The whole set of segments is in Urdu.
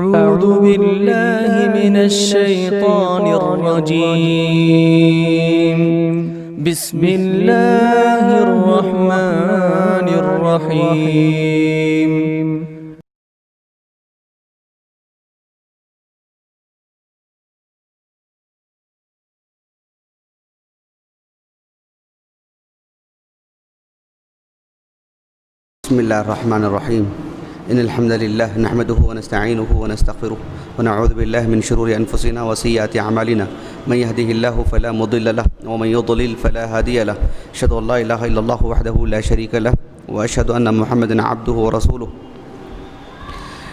أعوذ بالله من الشيطان الرجيم. بسم الله الرحمن الرحيم. بسم الله الرحمن الرحيم. إن الحمد لله نحمده ونستعينه ونستغفره ونعوذ بالله من شرور أنفسنا وسيئات أعمالنا. من يهده الله فلا مضل له ومن يضلل فلا هادي له. أشهد أن لا إله إلا الله وحده لا شريك له وأشهد أن محمدا عبده ورسوله.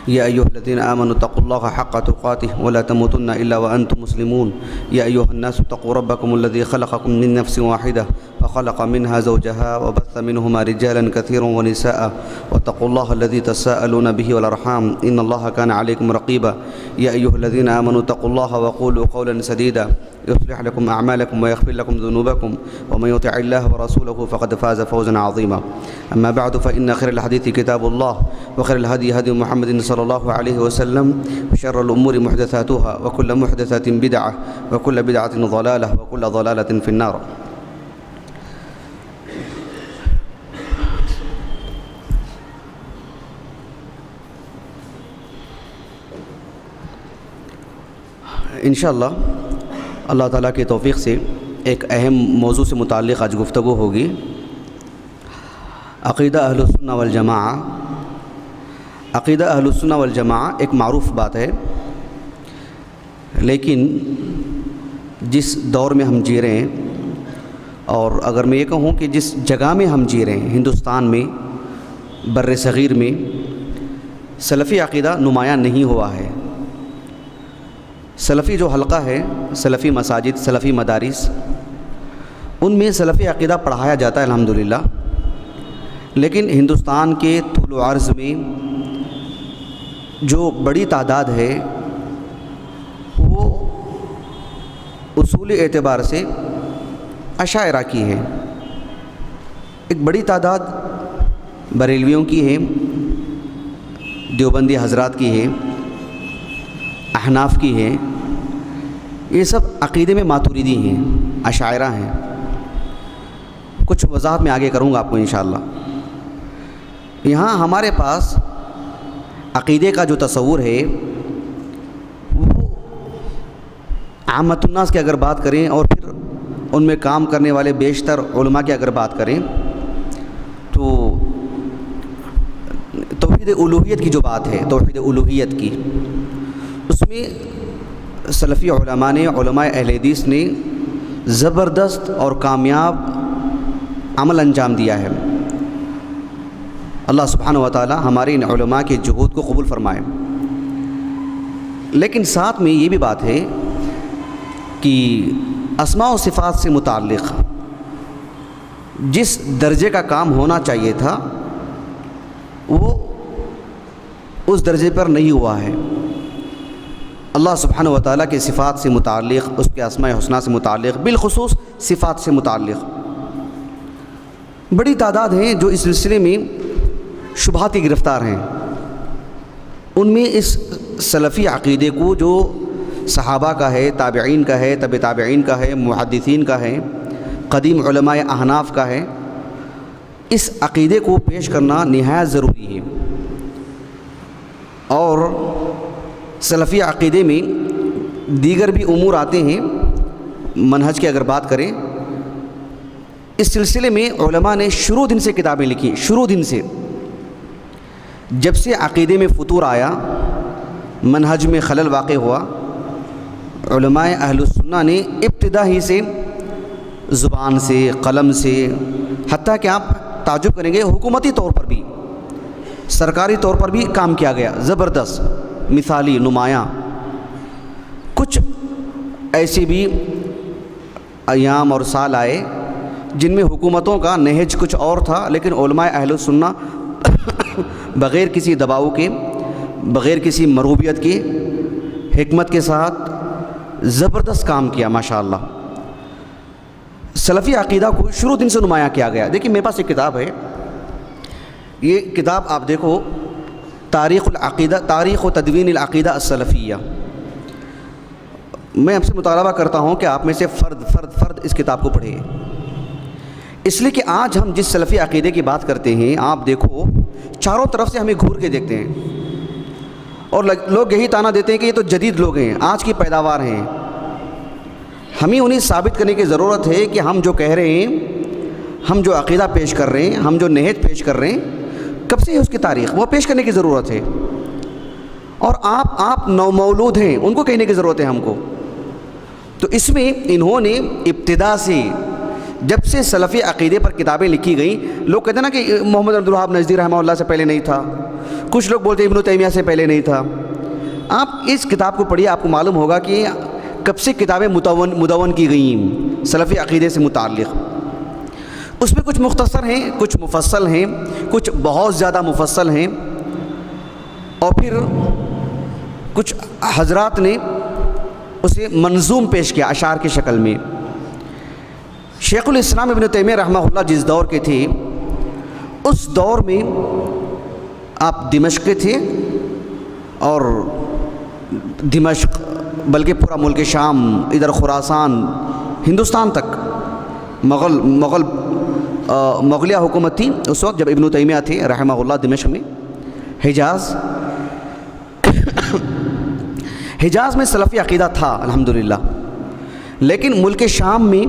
يا أيها الذين آمنوا اتقوا الله حق تقاته ولا تموتن إلا وأنتم مسلمون. يا أيها الناس اتقوا ربكم الذي خلقكم من نفس واحدة فخلق منها زوجها وبث منهما رجالا كثيرا ونساء واتقوا الله الذي تساءلون به والأرحام إن الله كان عليكم رقيبا. يا أيها الذين آمنوا اتقوا الله وقولوا قولا سديدا يصلح لكم أعمالكم ويغفر لكم ذنوبكم ومن يطع الله ورسوله فقد فاز فوزا عظيما. أما بعد فإن خير الحديث كتاب الله وخير الهدي هدي محمد صلى الله عليه وسلم وشر الأمور محدثاتها وكل محدثة بدعة وكل بدعة ضلالة وكل ضلالة في النار. انشاءاللہ اللہ تعالیٰ کی توفیق سے ایک اہم موضوع سے متعلق آج گفتگو ہوگی. عقیدہ اہل السنہ والجماعہ. عقیدہ اہل السنہ والجماعہ ایک معروف بات ہے، لیکن جس دور میں ہم جی رہے ہیں، اور اگر میں یہ کہوں کہ جس جگہ میں ہم جی رہے ہیں ہندوستان میں، بر صغیر میں، سلفی عقیدہ نمایاں نہیں ہوا ہے. سلفی جو حلقہ ہے، سلفی مساجد، سلفی مدارس، ان میں سلفی عقیدہ پڑھایا جاتا ہے الحمدللہ، لیکن ہندوستان کے طول و عرض میں جو بڑی تعداد ہے وہ اصولی اعتبار سے اشاعرہ کی ہے. ایک بڑی تعداد بریلویوں کی ہے، دیوبندی حضرات کی ہے، احناف کی ہے. یہ سب عقیدے میں ماتوریدی ہیں، اشاعرہ ہیں. کچھ وضاحت میں آگے کروں گا آپ کو انشاءاللہ. یہاں ہمارے پاس عقیدے کا جو تصور ہے وہ عامۃ الناس کی اگر بات کریں اور پھر ان میں کام کرنے والے بیشتر علماء کی اگر بات کریں تو توحید الوہیت کی جو بات ہے، توحید الوہیت کی، اس میں سلفی علماء نے، علماء اہل حدیث نے زبردست اور کامیاب عمل انجام دیا ہے. اللہ سبحانہ و تعالی ہمارے ان علماء کے جہود کو قبول فرمائے. لیکن ساتھ میں یہ بھی بات ہے کہ اسماء و صفات سے متعلق جس درجے کا کام ہونا چاہیے تھا وہ اس درجے پر نہیں ہوا ہے. اللہ سبحانہ و تعالیٰ کے صفات سے متعلق، اس کے اسماء حسنہ سے متعلق، بالخصوص صفات سے متعلق بڑی تعداد ہیں جو اس سلسلے میں شبہات کی گرفتار ہیں. ان میں اس سلفی عقیدے کو جو صحابہ کا ہے، تابعین کا ہے، تبع تابعین کا ہے، محدثین کا ہے، قدیم علماء احناف کا ہے، اس عقیدے کو پیش کرنا نہایت ضروری ہے. اور سلفی عقیدے میں دیگر بھی امور آتے ہیں منہج کی اگر بات کریں. اس سلسلے میں علماء نے شروع دن سے کتابیں لکھی. شروع دن سے جب سے عقیدے میں فتور آیا، منہج میں خلل واقع ہوا، علماء اہل السنہ نے ابتدا ہی سے زبان سے، قلم سے، حتیٰ کہ آپ تعجب کریں گے حکومتی طور پر بھی، سرکاری طور پر بھی کام کیا گیا زبردست، مثالی، نمایاں. کچھ ایسی بھی ایام اور سال آئے جن میں حکومتوں کا نہج کچھ اور تھا، لیکن علماء اہل السنہ بغیر کسی دباؤ کے، بغیر کسی مروبیت کے، حکمت کے ساتھ زبردست کام کیا ماشاءاللہ. سلفی عقیدہ کو شروع دن سے نمایاں کیا گیا. دیکھیے میرے پاس ایک کتاب ہے، یہ کتاب آپ دیکھو تاریخ العقیدہ، تاریخ و تدوین العقیدہ السلفیہ. میں آپ سے مطالبہ کرتا ہوں کہ آپ میں سے فرد اس کتاب کو پڑھے، اس لیے کہ آج ہم جس سلفی عقیدے کی بات کرتے ہیں، آپ دیکھو چاروں طرف سے ہمیں گھور کے دیکھتے ہیں اور لوگ یہی تانا دیتے ہیں کہ یہ تو جدید لوگ ہیں، آج کی پیداوار ہیں. ہمیں انہیں ثابت کرنے کی ضرورت ہے کہ ہم جو کہہ رہے ہیں، ہم جو عقیدہ پیش کر رہے ہیں، ہم جو نہج پیش کر رہے ہیں، کب سے ہے اس کی تاریخ، وہ پیش کرنے کی ضرورت ہے. اور آپ نومولود ہیں، ان کو کہنے کی ضرورت ہے ہم کو. تو اس میں انہوں نے ابتدا سے جب سے سلفی عقیدے پر کتابیں لکھی گئیں، لوگ کہتے ہیں نا کہ محمد عبد الوہاب نجدی رحمہ اللہ سے پہلے نہیں تھا، کچھ لوگ بولتے ہیں ابن تیمیہ سے پہلے نہیں تھا. آپ اس کتاب کو پڑھیے، آپ کو معلوم ہوگا کہ کب سے کتابیں مدون کی گئیں سلفی عقیدے سے متعلق. اس میں کچھ مختصر ہیں، کچھ مفصل ہیں، کچھ بہت زیادہ مفصل ہیں، اور پھر کچھ حضرات نے اسے منظوم پیش کیا اشعار کی شکل میں. شیخ الاسلام ابن تیمیہ رحمہ اللہ جس دور کے تھے، اس دور میں آپ دمشق کے تھے، اور دمشق بلکہ پورا ملک شام، ادھر خراسان، ہندوستان تک مغلیہ حکومت تھی اس وقت جب ابن تیمیہ تھے رحمہ اللہ دمشق میں. حجاز میں سلفی عقیدہ تھا الحمدللہ، لیکن ملک شام میں،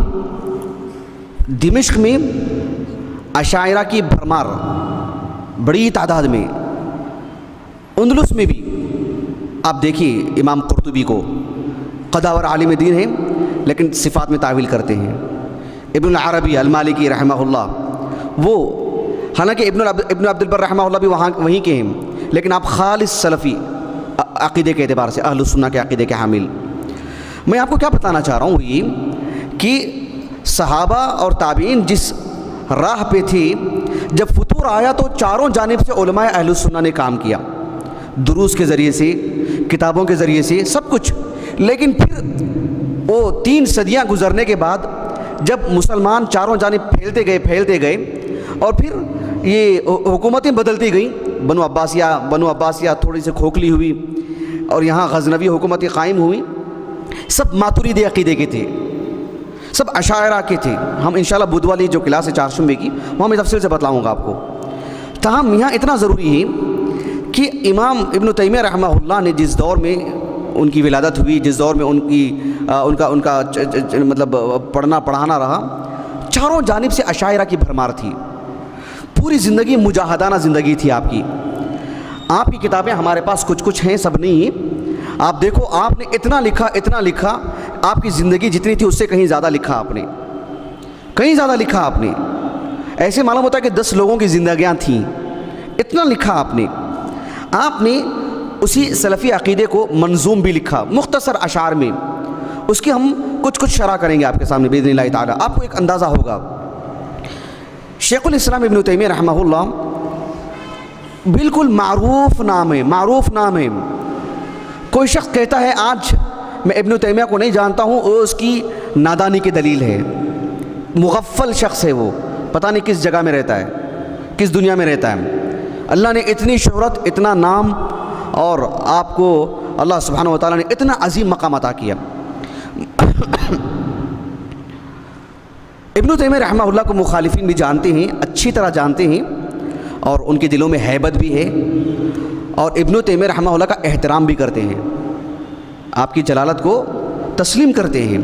دمشق میں اشاعرہ کی بھرمار بڑی تعداد میں. اندلس میں بھی آپ دیکھیے امام قرطبی کو، قداور عالم دین ہیں لیکن صفات میں تعویل کرتے ہیں. ابن العربی المالکی رحمہ اللہ، وہ حالانکہ ابن عبد البر رحمہ اللہ بھی وہیں کے ہیں، لیکن آپ خالص سلفی عقیدے کے اعتبار سے اہل السنہ کے عقیدے کے حامل. میں آپ کو کیا بتانا چاہ رہا ہوں، یہ کہ صحابہ اور تابعین جس راہ پہ تھی، جب فتور آیا تو چاروں جانب سے علماء اہل السنہ نے کام کیا، دروس کے ذریعے سے، کتابوں کے ذریعے سے، سب کچھ. لیکن پھر وہ 3 صدیاں گزرنے کے بعد جب مسلمان چاروں جانب پھیلتے گئے اور پھر یہ حکومتیں بدلتی گئیں، بنو عباسیہ تھوڑی سی کھوکھلی ہوئی، اور یہاں غزنوی حکومتیں قائم ہوئیں. سب ماتریدی عقیدے کے تھے، سب اشاعرہ کے تھے. ہم انشاءاللہ بدھ والی جو کلاس ہے چارشنبے کی، وہاں میں تفصیل سے بتلاؤں گا آپ کو. تاہم یہاں اتنا ضروری ہے کہ امام ابن تیمیہ رحمہ اللہ نے جس دور میں ان کی ولادت ہوئی، جس دور میں ان کا مطلب پڑھنا پڑھانا رہا، چاروں جانب سے اشاعرہ کی بھرمار تھی. پوری زندگی مجاہدانہ زندگی تھی آپ کی. آپ کی کتابیں ہمارے پاس کچھ ہیں، سب نہیں. آپ دیکھو، آپ نے اتنا لکھا، آپ کی زندگی جتنی تھی اس سے کہیں زیادہ لکھا آپ نے، کہیں زیادہ لکھا آپ نے. ایسے معلوم ہوتا ہے کہ 10 لوگوں کی زندگیاں تھیں، اتنا لکھا آپ نے. آپ نے اسی سلفی عقیدے کو منظوم بھی لکھا مختصر اشعار میں. اس کی ہم کچھ شرح کریں گے آپ کے سامنے باذن اللہ تعالی، آپ کو ایک اندازہ ہوگا. شیخ الاسلام ابن تیمیہ رحمہ اللہ بالکل معروف نام ہے. کوئی شخص کہتا ہے آج میں ابن تیمیہ کو نہیں جانتا ہوں، وہ اس کی نادانی کی دلیل ہے. مغفل شخص ہے وہ، پتہ نہیں کس جگہ میں رہتا ہے، کس دنیا میں رہتا ہے. اللہ نے اتنی شہرت، اتنا نام، اور آپ کو اللہ سبحانہ و تعالیٰ نے اتنا عظیم مقام عطا کیا. ابن تیمیہ رحمہ اللہ کو مخالفین بھی جانتے ہیں، اچھی طرح جانتے ہیں، اور ان کے دلوں میں ہیبت بھی ہے، اور ابن تیمیہ رحمہ اللہ کا احترام بھی کرتے ہیں، آپ کی جلالت کو تسلیم کرتے ہیں.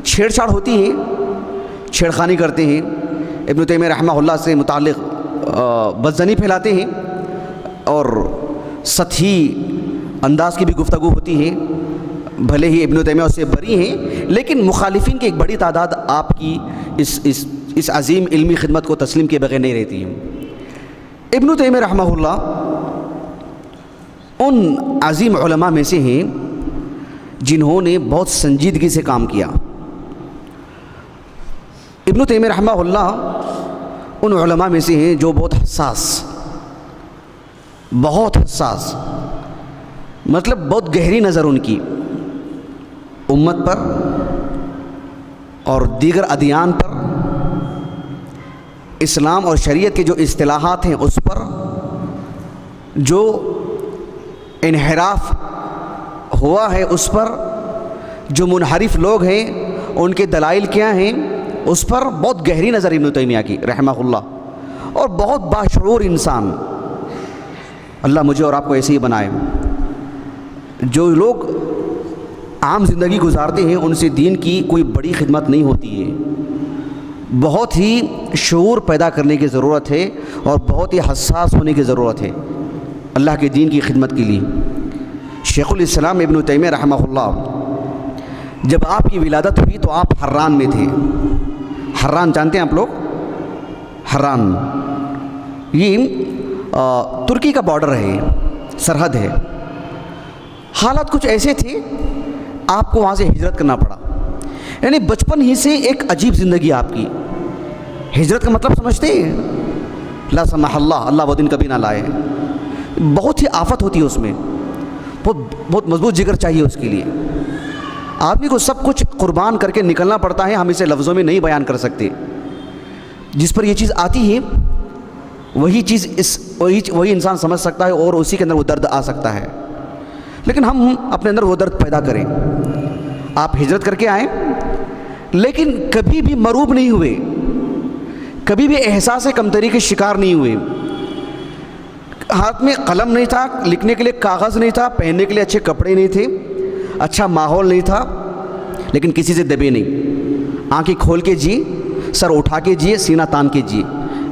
چھیڑ چھاڑ ہوتی ہے، چھیڑخانی کرتے ہیں، ابن تیمیہ رحمہ اللہ سے متعلق بدظنی پھیلاتے ہیں، اور سطحی انداز کی بھی گفتگو ہوتی ہے. بھلے ہی ابن تیمیہ اس سے بری ہیں، لیکن مخالفین کی ایک بڑی تعداد آپ کی اس عظیم علمی خدمت کو تسلیم کیے بغیر نہیں رہتی ہے. ابن تیمیہ رحمہ اللہ ان عظیم علماء میں سے ہیں جنہوں نے بہت سنجیدگی سے کام کیا. ابن تیمیہ رحمہ اللہ ان علماء میں سے ہیں جو بہت حساس، مطلب بہت گہری نظر ان کی امت پر اور دیگر ادیان پر، اسلام اور شریعت کے جو اصطلاحات ہیں اس پر جو انحراف ہوا ہے اس پر، جو منحرف لوگ ہیں ان کے دلائل کیا ہیں، اس پر بہت گہری نظر ابن تیمیہ کی رحمہ اللہ، اور بہت باشعور انسان۔ اللہ مجھے اور آپ کو ایسے ہی بنائے۔ جو لوگ عام زندگی گزارتے ہیں ان سے دین کی کوئی بڑی خدمت نہیں ہوتی ہے، بہت ہی شعور پیدا کرنے کی ضرورت ہے اور بہت ہی حساس ہونے کی ضرورت ہے اللہ کے دین کی خدمت کے لیے۔ شیخ الاسلام ابن تیمیہ رحمہ اللہ، جب آپ کی ولادت ہوئی تو آپ حران میں تھے۔ حران جانتے ہیں آپ لوگ؟ حران یہ ترکی کا بارڈر ہے، سرحد ہے۔ حالات کچھ ایسے تھے آپ کو وہاں سے ہجرت کرنا پڑا، یعنی بچپن ہی سے ایک عجیب زندگی آپ کی۔ ہجرت کا مطلب سمجھتے ہیں؟ لا سمح اللہ، اللہ وہ دن کبھی نہ لائے۔ بہت ہی آفت ہوتی ہے اس میں، بہت مضبوط جگر چاہیے اس کے لیے۔ آدمی کو سب کچھ قربان کر کے نکلنا پڑتا ہے، ہم اسے لفظوں میں نہیں بیان کر سکتے۔ جس پر یہ چیز آتی ہے وہی انسان سمجھ سکتا ہے اور اسی کے اندر وہ درد آ سکتا ہے، لیکن ہم اپنے اندر وہ درد پیدا کریں۔ آپ ہجرت کر کے آئیں لیکن کبھی بھی مروب نہیں ہوئے، کبھی بھی احساس کمتری کے شکار نہیں ہوئے۔ ہاتھ میں قلم نہیں تھا، لکھنے کے لیے کاغذ نہیں تھا، پہننے کے لیے اچھے کپڑے نہیں تھے، اچھا ماحول نہیں تھا، لیکن کسی سے دبے نہیں۔ آنکھیں کھول کے جی، سر اٹھا کے جیے، سینہ تان کے جیے۔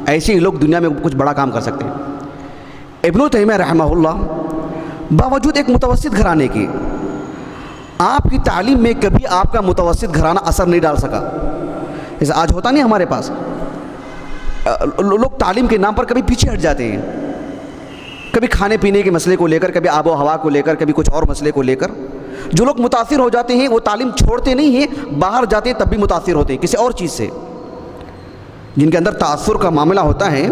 ایسے ہی لوگ دنیا میں کچھ بڑا کام کر سکتے ہیں۔ ابن تیمیہ رحمہ اللہ باوجود ایک متوسط گھرانے کے، آپ کی تعلیم میں کبھی آپ کا متوسط گھرانہ اثر نہیں ڈال سکا۔ جیسے آج ہوتا نہیں ہمارے پاس، لوگ تعلیم کے نام پر کبھی پیچھے ہٹ جاتے ہیں، کبھی کھانے پینے کے مسئلے کو لے کر، کبھی آب و ہوا کو لے کر، کبھی کچھ اور مسئلے کو لے کر۔ جو لوگ متاثر ہو جاتے ہیں وہ تعلیم چھوڑتے نہیں ہیں، باہر جاتے ہیں تب بھی متاثر ہوتے ہیں کسی اور چیز سے۔ جن کے اندر تاثر کا معاملہ ہوتا ہے،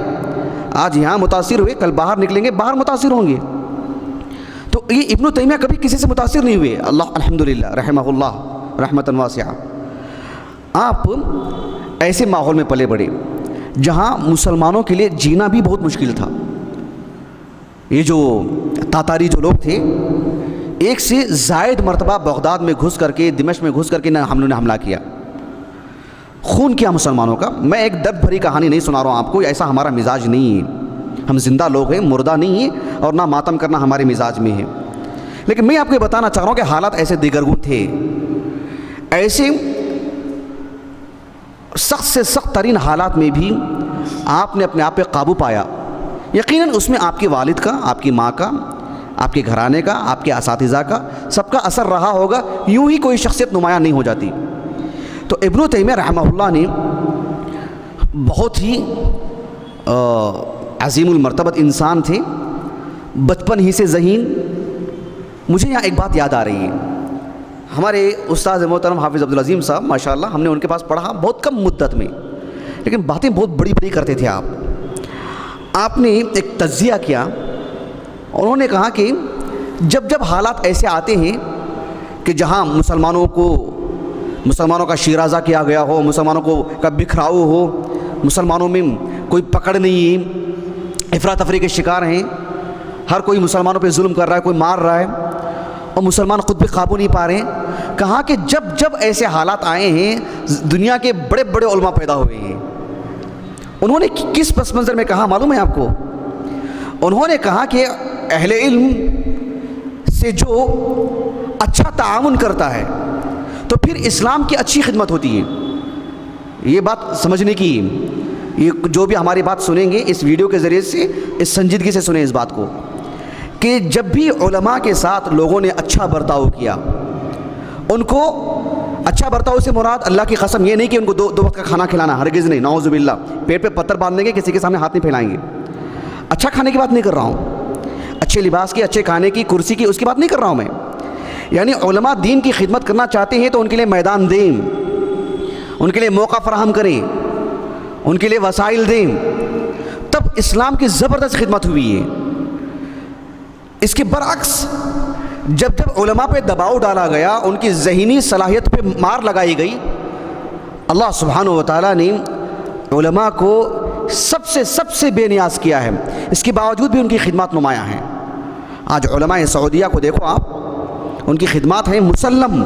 آج یہاں متاثر ہوئے، کل باہر نکلیں گے باہر متاثر ہوں گے۔ تو یہ ابن تیمیہ کبھی کسی سے متاثر نہیں ہوئے، اللہ الحمدللہ رحمہ اللہ رحمتاً واسعہ۔ آپ ایسے ماحول میں پلے بڑھے جہاں مسلمانوں کے لیے جینا بھی بہت مشکل تھا۔ یہ جو تاتاری جو لوگ تھے، ایک سے زائد مرتبہ بغداد میں گھس کر کے، دمشق میں گھس کر کے ہم نے حملہ کیا، خون کیا مسلمانوں کا۔ میں ایک درد بھری کہانی نہیں سنا رہا ہوں آپ کو، ایسا ہمارا مزاج نہیں ہے، ہم زندہ لوگ ہیں، مردہ نہیں ہیں، اور نہ ماتم کرنا ہمارے مزاج میں ہے۔ لیکن میں آپ کو بتانا چاہ رہا ہوں کہ حالات ایسے دیگرگون تھے، ایسے سخت سے سخت ترین حالات میں بھی آپ نے اپنے آپ پہ قابو پایا۔ یقیناً اس میں آپ کے والد کا، آپ کی ماں کا، آپ کے گھرانے کا، آپ کے اساتذہ کا، سب کا اثر رہا ہوگا، یوں ہی کوئی شخصیت نمایاں نہیں ہو جاتی۔ تو ابن تیمیہ رحمہ اللہ نے بہت ہی عظیم المرتبت انسان تھے، بچپن ہی سے ذہین۔ مجھے یہاں ایک بات یاد آ رہی ہے، ہمارے استاد محترم حافظ عبدالعظیم صاحب ماشاءاللہ، ہم نے ان کے پاس پڑھا بہت کم مدت میں، لیکن باتیں بہت بڑی بڑی کرتے تھے آپ نے ایک تجزیہ کیا، انہوں نے کہا کہ جب حالات ایسے آتے ہیں کہ جہاں مسلمانوں کا شیرازہ کیا گیا ہو، مسلمانوں کا بکھراؤ ہو، مسلمانوں میں کوئی پکڑ نہیں ہے، افراتفری کے شکار ہیں، ہر کوئی مسلمانوں پہ ظلم کر رہا ہے، کوئی مار رہا ہے، اور مسلمان خود بھی قابو نہیں پا رہے ہیں۔ کہا کہ جب ایسے حالات آئے ہیں، دنیا کے بڑے بڑے علماء پیدا ہوئے ہیں۔ انہوں نے کس پس منظر میں کہا معلوم ہے آپ کو؟ انہوں نے کہا کہ اہل علم سے جو اچھا تعاون کرتا ہے تو پھر اسلام کی اچھی خدمت ہوتی ہے۔ یہ بات سمجھنے کی، یہ جو بھی ہماری بات سنیں گے اس ویڈیو کے ذریعے سے، اس سنجیدگی سے سنیں اس بات کو، کہ جب بھی علماء کے ساتھ لوگوں نے اچھا برتاؤ کیا، ان کو اچھا برتاؤ سے مراد اللہ کی قسم یہ نہیں کہ ان کو دو وقت کا کھانا کھلانا، ہرگز نہیں، نعوذ باللہ، پیٹ پہ پتھر باندھیں گے، کسی کے سامنے ہاتھ نہیں پھیلائیں گے۔ اچھا کھانے کی بات نہیں کر رہا ہوں، اچھے لباس کی، اچھے کھانے کی، کرسی کی، اس کی بات نہیں کر رہا ہوں میں۔ یعنی علماء دین کی خدمت کرنا چاہتے ہیں تو ان کے لیے میدان دیں، ان کے لیے موقع فراہم کریں، ان کے لیے وسائل دیں، تب اسلام کی زبردست خدمت ہوئی ہے۔ اس کے برعکس جب علماء پہ دباؤ ڈالا گیا، ان کی ذہنی صلاحیت پہ مار لگائی گئی، اللہ سبحانہ و تعالیٰ نے علماء کو سب سے بے نیاز کیا ہے، اس کے باوجود بھی ان کی خدمات نمایاں ہیں۔ آج علماء سعودیہ کو دیکھو آپ، ان کی خدمات ہیں مسلم،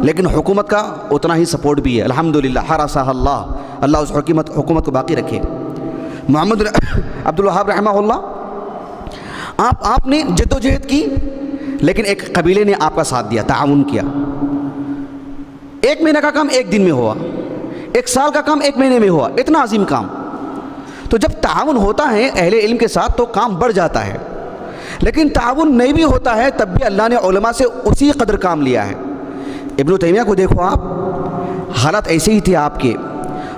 لیکن حکومت کا اتنا ہی سپورٹ بھی ہے۔ الحمدللہ حرسہ اللہ اس حکومت کو باقی رکھے۔ محمد عبد الوہاب رحمہ اللہ، آپ نے جد و جہد کی، لیکن ایک قبیلے نے آپ کا ساتھ دیا، تعاون کیا۔ 1 مہینہ کا کام 1 دن میں ہوا، 1 سال کا کام 1 مہینے میں ہوا، اتنا عظیم کام۔ تو جب تعاون ہوتا ہے اہل علم کے ساتھ تو کام بڑھ جاتا ہے، لیکن تعاون نہیں بھی ہوتا ہے تب بھی اللہ نے علماء سے اسی قدر کام لیا ہے۔ ابن تیمیہ کو دیکھو آپ، حالات ایسے ہی تھے آپ کے۔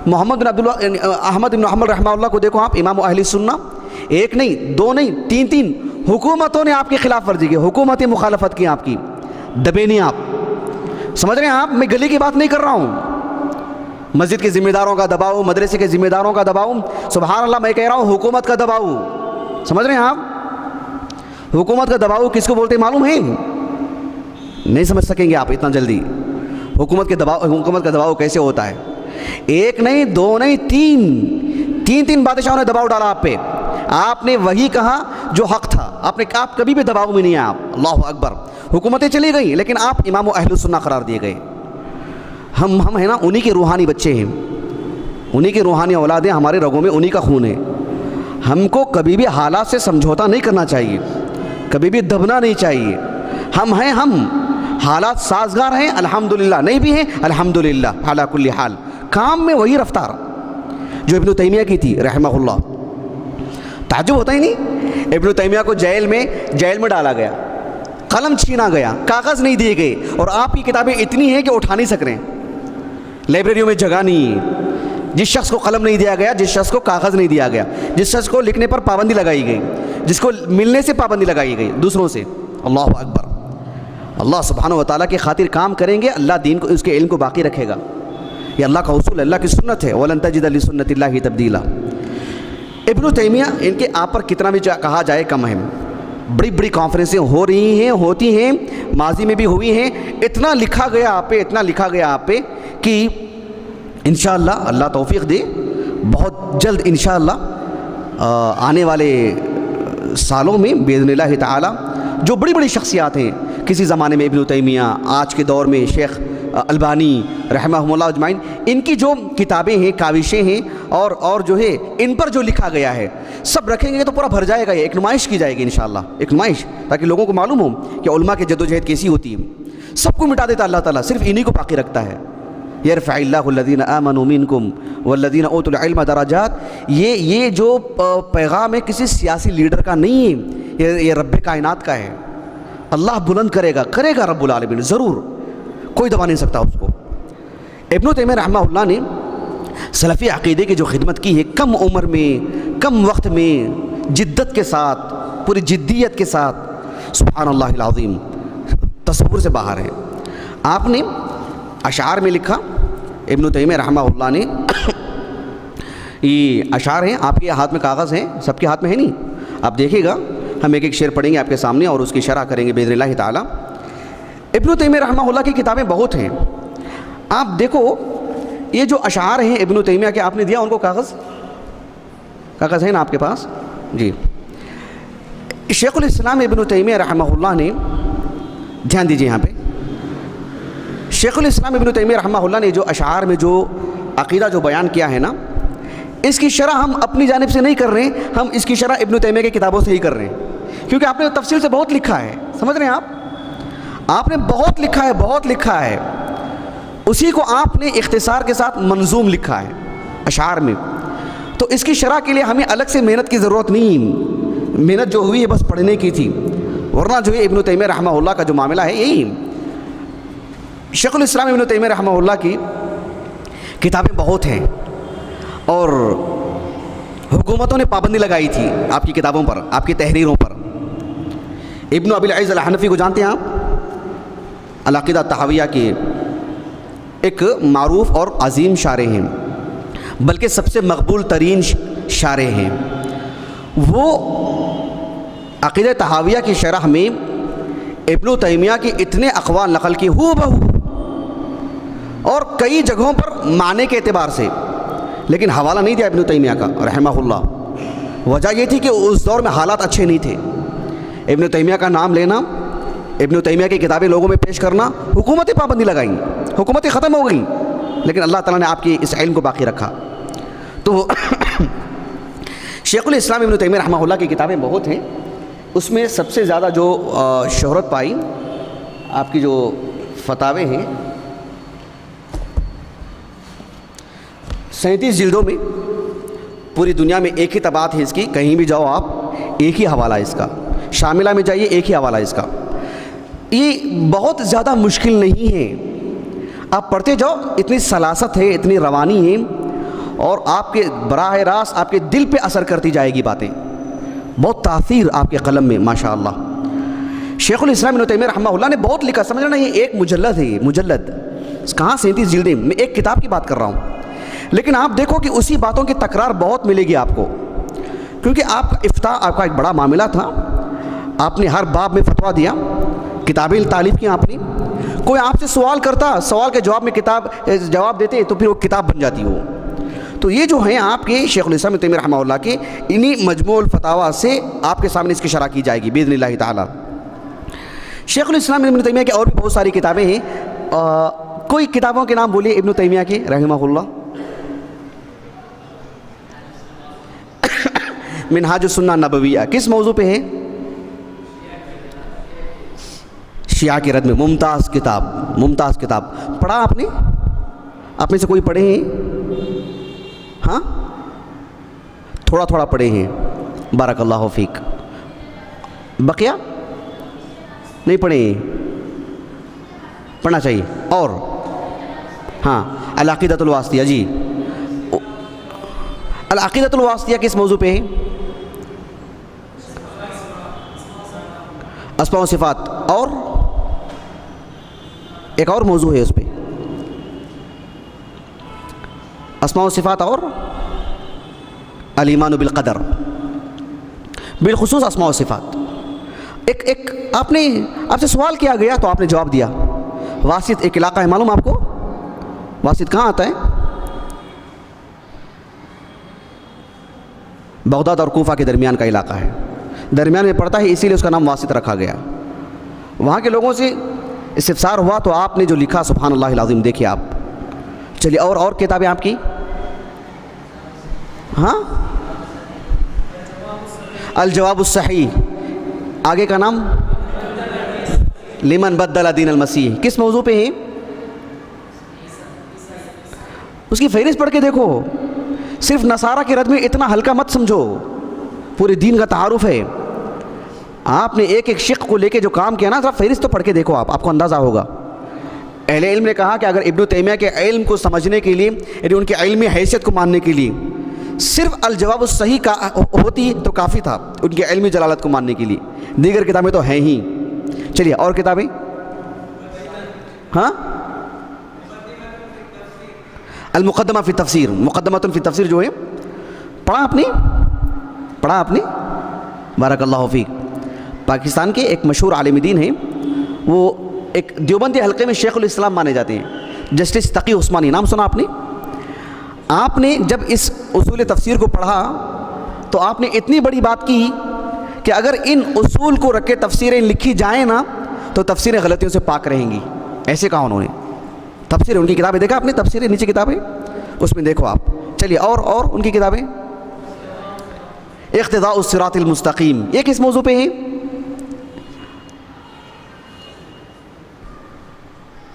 محمد بن احمد بن حنبل رحمہ اللہ کو دیکھو آپ، امام اہل سنہ، 1 نہیں 2 نہیں 3 حکومتوں نے آپ کی خلاف ورزی کی، حکومتیں مخالفت کی آپ کی، دبے نہیں آپ۔ سمجھ رہے ہیں آپ؟ میں گلی کی بات نہیں کر رہا ہوں، مسجد کے ذمہ داروں کا دباؤ، مدرسے کے ذمہ داروں کا دباؤ، سبحان اللہ میں کہہ رہا ہوں حکومت کا دباؤ۔ سمجھ رہے ہیں آپ؟ حکومت کا دباؤ کس کو بولتے ہیں معلوم ہے؟ نہیں سمجھ سکیں گے آپ اتنا جلدی۔ حکومت کا دباؤ کیسے ہوتا ہے؟ 1 نہیں 2 نہیں 3 بادشاہوں نے دباؤ ڈالا آپ پہ، آپ نے وہی کہا جو حق تھا، آپ کبھی بھی دباؤ میں نہیں ہیں آپ۔ اللہ اکبر۔ حکومتیں چلی گئیں لیکن آپ امام اہل السنہ قرار دیے گئے۔ ہم ہیں نا انہی کے روحانی بچے ہیں، انہی کے روحانی اولاد ہیں، ہمارے رگوں میں انہی کا خون ہے۔ ہم کو کبھی بھی حالات سے سمجھوتا نہیں کرنا چاہیے، کبھی بھی دبنا نہیں چاہیے۔ ہم حالات سازگار ہیں الحمدللہ، نہیں بھی ہیں الحمدللہ، علی کل حال۔ کام میں وہی رفتار جو ابن تیمیہ کی تھی رحمہ اللہ۔ تعجب ہوتا ہی نہیں، ابن تیمیہ کو جیل میں ڈالا گیا، قلم چھینا گیا، کاغذ نہیں دیے گئے، اور آپ کی کتابیں اتنی ہیں کہ اٹھا نہیں سک رہے، لائبریریوں میں جگہ نہیں۔ جس شخص کو قلم نہیں دیا گیا، جس شخص کو کاغذ نہیں دیا گیا، جس شخص کو لکھنے پر پابندی لگائی گئی، جس کو ملنے سے پابندی لگائی گئی دوسروں سے، اللہ اکبر۔ اللہ سبحانہ و تعالیٰ کی خاطر کام کریں گے، اللہ دین کو، اس کے علم کو باقی رکھے گا۔ یہ اللہ کا اصول، اللہ کی سنت ہے، وَلَن تَجِدَ لِسُنَّتِ اللَّهِ تَبْدِيلًا۔ ابن تیمیہ، ان کے آپ پر کتنا بھی کہا جائے کم ہے۔ بڑی کانفرنسیں ہو رہی ہیں، ہوتی ہیں، ماضی میں بھی ہوئی ہیں، اتنا لکھا گیا آپ پہ کہ انشاءاللہ اللہ توفیق دے، بہت جلد انشاءاللہ آنے والے سالوں میں باذن اللہ تعالی جو بڑی شخصیات ہیں کسی زمانے میں، ابن تیمیہ، آج کے دور میں شیخ البانی رحمہ اللہ اجمعین، ان کی جو کتابیں ہیں، کاوشیں ہیں، اور جو ہے ان پر جو لکھا گیا ہے سب رکھیں گے تو پورا بھر جائے گا۔ یہ ایک نمائش کی جائے گی انشاءاللہ، ایک نمائش، تاکہ لوگوں کو معلوم ہو کہ علماء کی جد و جہد کیسی ہوتی ہے۔ سب کو مٹا دیتا اللہ تعالیٰ، صرف انہی کو باقی رکھتا ہے۔ یرفع اللہ الذین آمنوا منکم والذین اوتوا العلم درجات۔ یہ جو پیغام ہے کسی سیاسی لیڈر کا نہیں ہے، یہ رب کائنات کا ہے۔ اللہ بلند کرے گا رب العالمین، ضرور، کوئی دبا نہیں سکتا اس کو۔ ابن تیمیہ رحمہ اللہ نے سلفی عقیدے کی جو خدمت کی ہے، کم عمر میں، کم وقت میں، جدت کے ساتھ، پوری جدیت کے ساتھ، سبحان اللہ العظیم، تصور سے باہر ہے۔ آپ نے اشعار میں لکھا، ابن تیمیہ رحمہ اللہ نے، یہ اشعار ہیں، آپ کے ہاتھ میں کاغذ ہیں، سب کے ہاتھ میں ہے نہیں، آپ دیکھیے گا، ہم ایک شعر پڑھیں گے آپ کے سامنے اور اس کی شرح کریں گے باذن اللہ تعالی۔ ابن تیمیہ رحمہ اللہ کی کتابیں بہت ہیں، آپ دیکھو یہ جو اشعار ہیں ابن تیمیہ کے، آپ نے دیا ان کو کاغذ ہے نا آپ کے پاس؟ جی۔ شیخ الاسلام ابن تیمیہ رحمہ اللہ نے، دھیان دیجیے یہاں پہ، شیخ الاسلام ابن تیمیہ رحمہ اللہ نے جو اشعار میں جو عقیدہ جو بیان کیا ہے نا، اس کی شرح ہم اپنی جانب سے نہیں کر رہے ہیں، ہم اس کی شرح ابن تیمیہ کی کتابوں سے ہی کر رہے ہیں، کیونکہ آپ نے تفصیل سے بہت لکھا ہے، سمجھ رہے ہیں آپ نے بہت لکھا ہے، اسی کو آپ نے اختصار کے ساتھ منظوم لکھا ہے اشعار میں، تو اس کی شرح کے لیے ہمیں الگ سے محنت کی ضرورت نہیں، محنت جو ہوئی ہے بس پڑھنے کی تھی، ورنہ جو ہے ابن تیمیہ رحمہ اللہ کا جو معاملہ ہے یہی۔ شیخ الاسلام ابن تیمیہ رحمہ اللہ کی کتابیں بہت ہیں، اور حکومتوں نے پابندی لگائی تھی آپ کی کتابوں پر، آپ کی تحریروں پر۔ ابن ابی العز الحنفی کو جانتے ہیں آپ؟ العقیدہ الطحاویہ کے ایک معروف اور عظیم شارح ہیں، بلکہ سب سے مقبول ترین شارح ہیں۔ وہ عقیدہ طحاویہ کی شرح میں ابن تیمیہ کی اتنے اقوال نقل کی ہو بہو، اور کئی جگہوں پر معنی کے اعتبار سے لیکن حوالہ نہیں دیا ابن تیمیہ کا رحمہ اللہ۔ وجہ یہ تھی کہ اس دور میں حالات اچھے نہیں تھے، ابن تیمیہ کا نام لینا، ابن تیمیہ کی کتابیں لوگوں میں پیش کرنا، حکومتیں پابندی لگائیں، حکومتیں ختم ہو گئیں، لیکن اللہ تعالیٰ نے آپ کی اس علم کو باقی رکھا۔ تو شیخ الاسلام ابن تیمیہ رحمہ اللہ کی کتابیں بہت ہیں، اس میں سب سے زیادہ جو شہرت پائی آپ کی جو فتاوے ہیں 37 جلدوں میں، پوری دنیا میں ایک ہی طباعت ہے اس کی، کہیں بھی جاؤ آپ ایک ہی حوالہ ہے اس کا، شاملہ میں جائیے ایک ہی حوالہ ہے اس کا۔ یہ بہت زیادہ مشکل نہیں ہے، آپ پڑھتے جاؤ، اتنی سلاست ہے، اتنی روانی ہے، اور آپ کے براہ راست آپ کے دل پہ اثر کرتی جائے گی باتیں، بہت تاثیر آپ کے قلم میں ماشاءاللہ۔ شیخ الاسلام ابن تیمیہ رحمہ اللہ نے بہت لکھا، سمجھ رہے ہیں، یہ ایک مجلد ہے، یہ مجلد کہاں 37 جلدیں، میں ایک کتاب کی بات کر رہا ہوں، لیکن آپ دیکھو کہ اسی باتوں کی تکرار بہت ملے گی آپ کو، کیونکہ آپ کا افتاء آپ کا ایک بڑا معاملہ تھا، آپ نے ہر باب میں فتویٰ دیا، کتابیں تالیف کی آپ نے، کوئی آپ سے سوال کرتا، سوال کے جواب میں جواب دیتے تو پھر وہ کتاب بن جاتی ہو۔ تو یہ جو ہیں آپ کے شیخ الاسلام ابن تیمیہ رحمہ اللہ کے انہی مجموع الفتاویٰ سے آپ کے سامنے اس کی شرح کی جائے گی باذن اللہ تعالی۔ شیخ الاسلام ابن تیمیہ کی اور بھی بہت ساری کتابیں ہیں، کوئی کتابوں کے نام بولیے ابن تیمیہ کے رحمہ اللہ۔ منہاج السنہ نبویہ کس موضوع پہ ہے؟ شیعہ کی رد میں، ممتاز کتاب، ممتاز کتاب۔ پڑھا آپ نے؟ آپ میں سے کوئی پڑھے ہیں؟ ہاں تھوڑا تھوڑا پڑھے ہیں، بارک اللہ فیک۔ بقیہ نہیں پڑھے ہیں؟ پڑھنا چاہیے۔ اور ہاں العقیدۃ الواسطیہ، جی العقیدۃ الواسطیہ کس موضوع پہ ہے؟ اسماء و صفات، اور ایک اور موضوع ہے اس پہ، اسماء و صفات اور الایمان بالقدر، بالخصوص اسماء و صفات۔ ایک آپ سے سوال کیا گیا تو آپ نے جواب دیا۔ واسط ایک علاقہ ہے، معلوم آپ کو واسط کہاں آتا ہے؟ بغداد اور کوفہ کے درمیان کا علاقہ ہے، درمیان میں پڑتا ہے، اسی لیے اس کا نام واسط رکھا گیا۔ وہاں کے لوگوں سے استفسار ہوا تو آپ نے جو لکھا سبحان اللہ العظیم، دیکھیے آپ۔ چلیے اور کتابیں آپ کی؟ ہاں الجواب الصحیح، آگے کا نام لمن بدل دین المسیح، کس موضوع پہ ہے؟ اس کی فہرست پڑھ کے دیکھو، صرف نصارہ کے رد میں اتنا ہلکا مت سمجھو، پورے دین کا تعارف ہے۔ آپ نے ایک ایک شق کو لے کے جو کام کیا نا، ذرا فہرست تو پڑھ کے دیکھو، آپ کو اندازہ ہوگا۔ اہل علم نے کہا کہ اگر ابن تیمیہ کے علم کو سمجھنے کے لیے، یعنی ان کے علمی حیثیت کو ماننے کے لیے صرف الجواب الصحیح کا ہوتی تو کافی تھا، ان کے علمی جلالت کو ماننے کے لیے، دیگر کتابیں تو ہیں ہی۔ چلیے اور کتابیں؟ ہاں المقدمہ فی التفسیر، مقدمۃ فی التفسیر جو ہے، پڑھا آپ نے؟ بارک اللہ فیک۔ پاکستان کے ایک مشہور عالم دین ہیں، وہ ایک دیوبندی حلقے میں شیخ الاسلام مانے جاتے ہیں، جسٹس تقی عثمانی، نام سنا آپ نے؟ آپ نے جب اس اصول تفسیر کو پڑھا تو آپ نے اتنی بڑی بات کی کہ اگر ان اصول کو رکھ کے تفسیریں لکھی جائیں نا تو تفسیریں غلطیوں سے پاک رہیں گی، ایسے کہا انہوں نے۔ تفسیر ان کی کتابیں دیکھا آپ نے؟ تفسیریں نیچے کتابیں، اس میں دیکھو آپ۔ چلیے اور ان کی کتابیں؟ اقتضاء الصراط المستقیم، یہ کس موضوع پہ ہے؟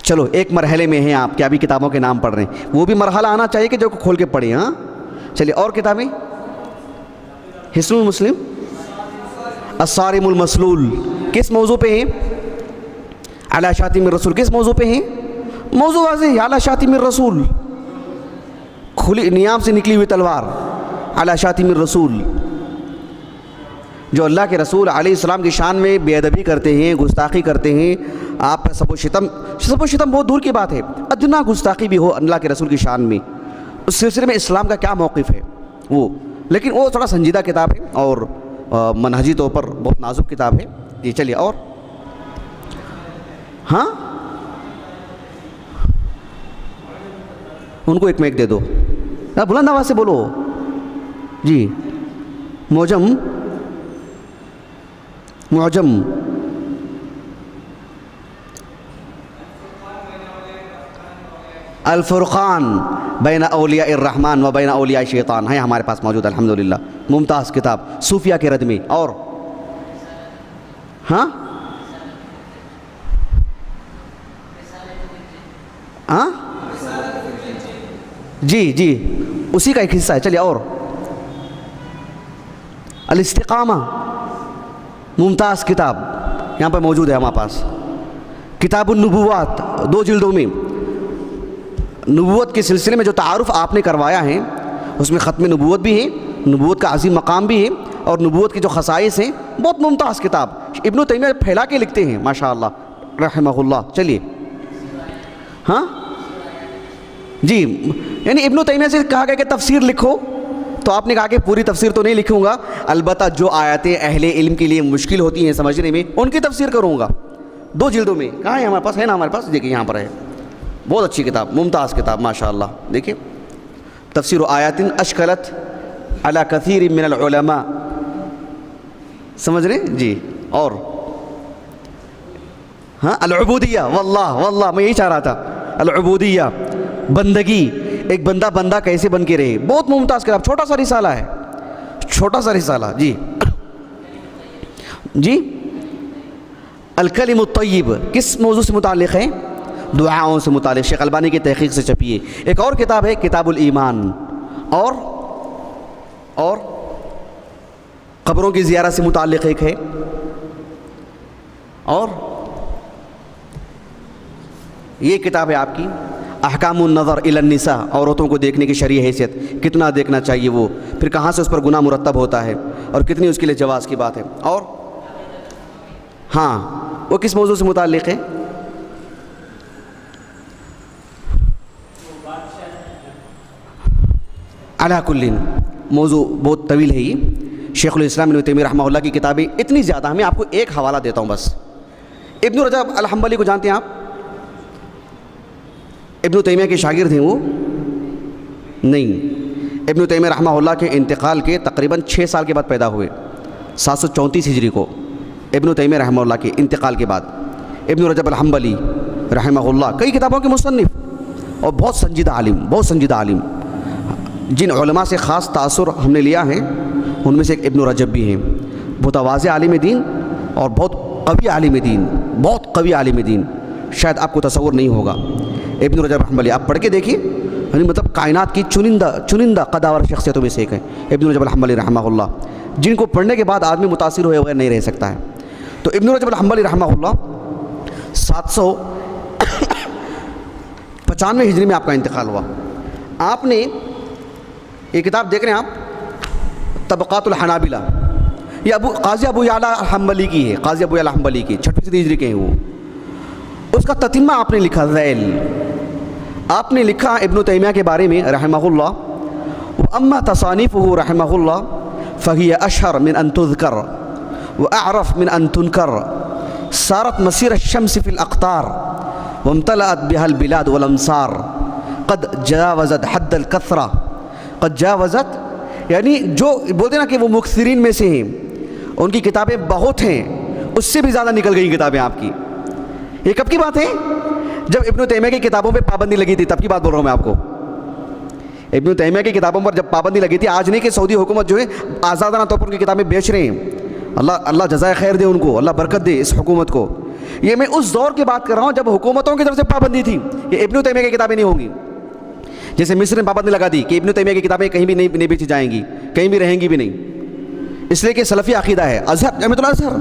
چلو ایک مرحلے میں ہیں آپ، کیا بھی کتابوں کے نام پڑھ رہے ہیں، وہ بھی مرحلہ آنا چاہیے کہ جو کھول کے پڑھیں۔ ہاں چلیے اور کتابیں؟ حصن المسلم، الصارم المسلول، کس موضوع پہ ہیں؟ علی شاتم الرسول، کس موضوع پہ ہیں؟ موضوع واضح، علی شاتم الرسول، کھلی نیام سے نکلی ہوئی تلوار، علی شاتم الرسول۔ جو اللہ کے رسول علیہ السلام کی شان میں بے ادبی کرتے ہیں، گستاخی کرتے ہیں، آپ پر سب و شتم بہت دور کی بات ہے، ادنا گستاخی بھی ہو اللہ کے رسول کی شان میں، اس سلسلے میں اسلام کا کیا موقف ہے وہ، لیکن وہ تھوڑا سنجیدہ کتاب ہے اور منہجی طور پر بہت نازک کتاب ہے۔ یہ چلیے اور ہاں ان کو ایک میک دے دو، بلند آواز سے بولو جی. معجم الفرقان بین اولیاء الرحمن و بین اولیاء شیطان ہے ہمارے پاس موجود الحمدللہ. ممتاز کتاب صوفیہ کے رد میں. اور ہاں ہاں جی اسی کا ایک حصہ ہے. چلیے. اور الاستقامہ ممتاز کتاب یہاں پہ موجود ہے ہمارے پاس. کتاب النبوات 2 جلدوں میں نبوت کے سلسلے میں جو تعارف آپ نے کروایا ہے اس میں ختم نبوت بھی ہے, نبوت کا عظیم مقام بھی ہے, اور نبوت کی جو خصائص ہیں. بہت ممتاز کتاب. ابن تیمیہ پھیلا کے لکھتے ہیں ماشاءاللہ رحمہ اللہ. چلیے. ہاں جی, یعنی ابن تیمیہ سے کہا گیا کہ تفسیر لکھو, تو آپ نے کہا کہ پوری تفسیر تو نہیں لکھوں گا, البتہ جو آیاتیں اہل علم کے لیے مشکل ہوتی ہیں سمجھنے میں ان کی تفسیر کروں گا 2 جلدوں میں. کہاں ہے ہمارے پاس؟ ہے نا ہمارے پاس, دیکھیے یہاں پر ہے. بہت اچھی کتاب, ممتاز کتاب ماشاءاللہ. دیکھیے تفسیر آیات اشکلت علی کثیر من العلماء, سمجھ رہے جی. اور ہاں العبودیہ, واللہ میں یہی چاہ رہا تھا, العبودیہ بندگی, ایک بندہ کیسے بن کے رہے. بہت ممتاز کتاب, چھوٹا سا رسالہ ہے, چھوٹا سا رسالہ. جی الکلم الطیب کس موضوع سے متعلق ہے؟ دعاؤں سے متعلق, شیخ البانی کی تحقیق سے چھپی ہے. ایک اور کتاب ہے کتاب الایمان, اور قبروں کی زیارت سے متعلق ایک ہے, اور یہ کتاب ہے آپ کی احکام النظر الی النساء, عورتوں کو دیکھنے کی شرعی حیثیت, کتنا دیکھنا چاہیے وہ, پھر کہاں سے اس پر گناہ مرتب ہوتا ہے, اور کتنی اس کے لیے جواز کی بات ہے. اور ہاں وہ کس موضوع سے متعلق ہے؟ علی کل موضوع بہت طویل ہے یہ. شیخ الاسلام ابن تیمیہ رحمہ اللہ کی کتابیں اتنی زیادہ ہیں, میں آپ کو ایک حوالہ دیتا ہوں بس. ابن رجب الحنبلی کو جانتے ہیں آپ؟ ابن تیمیہ کے شاگرد ہیں وہ؟ نہیں. ابن تیمیہ رحمہ اللہ کے انتقال کے تقریباً 6 سال کے بعد پیدا ہوئے, 734 ہجری کو. ابن تیمیہ رحمہ اللہ کے انتقال کے بعد ابن رجب الحنبلی رحمہ اللہ کئی کتابوں کے مصنف, اور بہت سنجیدہ عالم. جن علماء سے خاص تاثر ہم نے لیا ہے ان میں سے ایک ابن رجب بھی ہیں. متواضع عالم دین اور بہت قوی عالم دین, شاید آپ کو تصور نہیں ہوگا. ابن رجب الحنبلی آپ پڑھ کے دیکھیے, یعنی مطلب کائنات کی چنندہ قداور شخصیتوں میں سے ایک ہے ابن رجب الحنبلی رحمہ اللہ, جن کو پڑھنے کے بعد آدمی متاثر ہوئے بغیر نہیں رہ سکتا ہے. تو ابن رجب الحنبلی رحمہ اللہ 795 ہجری میں آپ کا انتقال ہوا. آپ نے یہ کتاب دیکھ رہے ہیں آپ, طبقات الحنابلہ, یہ قاضی ابو یعلا الحنبلی کی ہے, قاضی ابو یعلا الحنبلی کی 6 ہجری کے ہیں وہ. اس کا تتمہ آپ نے لکھا, ذیل آپ نے لکھا ابن تیمیہ کے بارے میں رحمہ اللہ, واما تصانیفہ رحمہ اللہ فہی اشہر من ان تذکر واعرف من ان تنکر, سارت مسیر الشمس فی الاقطار وامتلأت بها البلاد والامصار, قد جاوزت حد الکثرہ, قد جاوزت یعنی جو بولتے نا کہ وہ مکثرین میں سے ہیں, ان کی کتابیں بہت ہیں, اس سے بھی زیادہ نکل گئی کتابیں آپ کی. یہ کب کی بات ہے؟ جب ابن تیمیہ کی کتابوں پہ پابندی لگی تھی, تب کی بات بول رہا ہوں میں آپ کو. ابن تیمیہ کی کتابوں پر جب پابندی لگی تھی, آج نہیں کہ سعودی حکومت جو ہے آزادانہ طور پر ان کی کتابیں بیچ رہے ہیں, اللہ جزائے خیر دے ان کو, اللہ برکت دے اس حکومت کو. یہ میں اس دور کی بات کر رہا ہوں جب حکومتوں کی طرف سے پابندی تھی, یہ ابن تیمیہ کی کتابیں نہیں ہوں گی. جیسے مصر نے پابندی لگا دی کہ ابن تیمیہ کی کتابیں کہیں بھی نہیں بیچی جائیں گی, کہیں بھی رہیں گی بھی نہیں, اس لیے کہ سلفی عقیدہ ہے. ازہر جامعۃ الازہر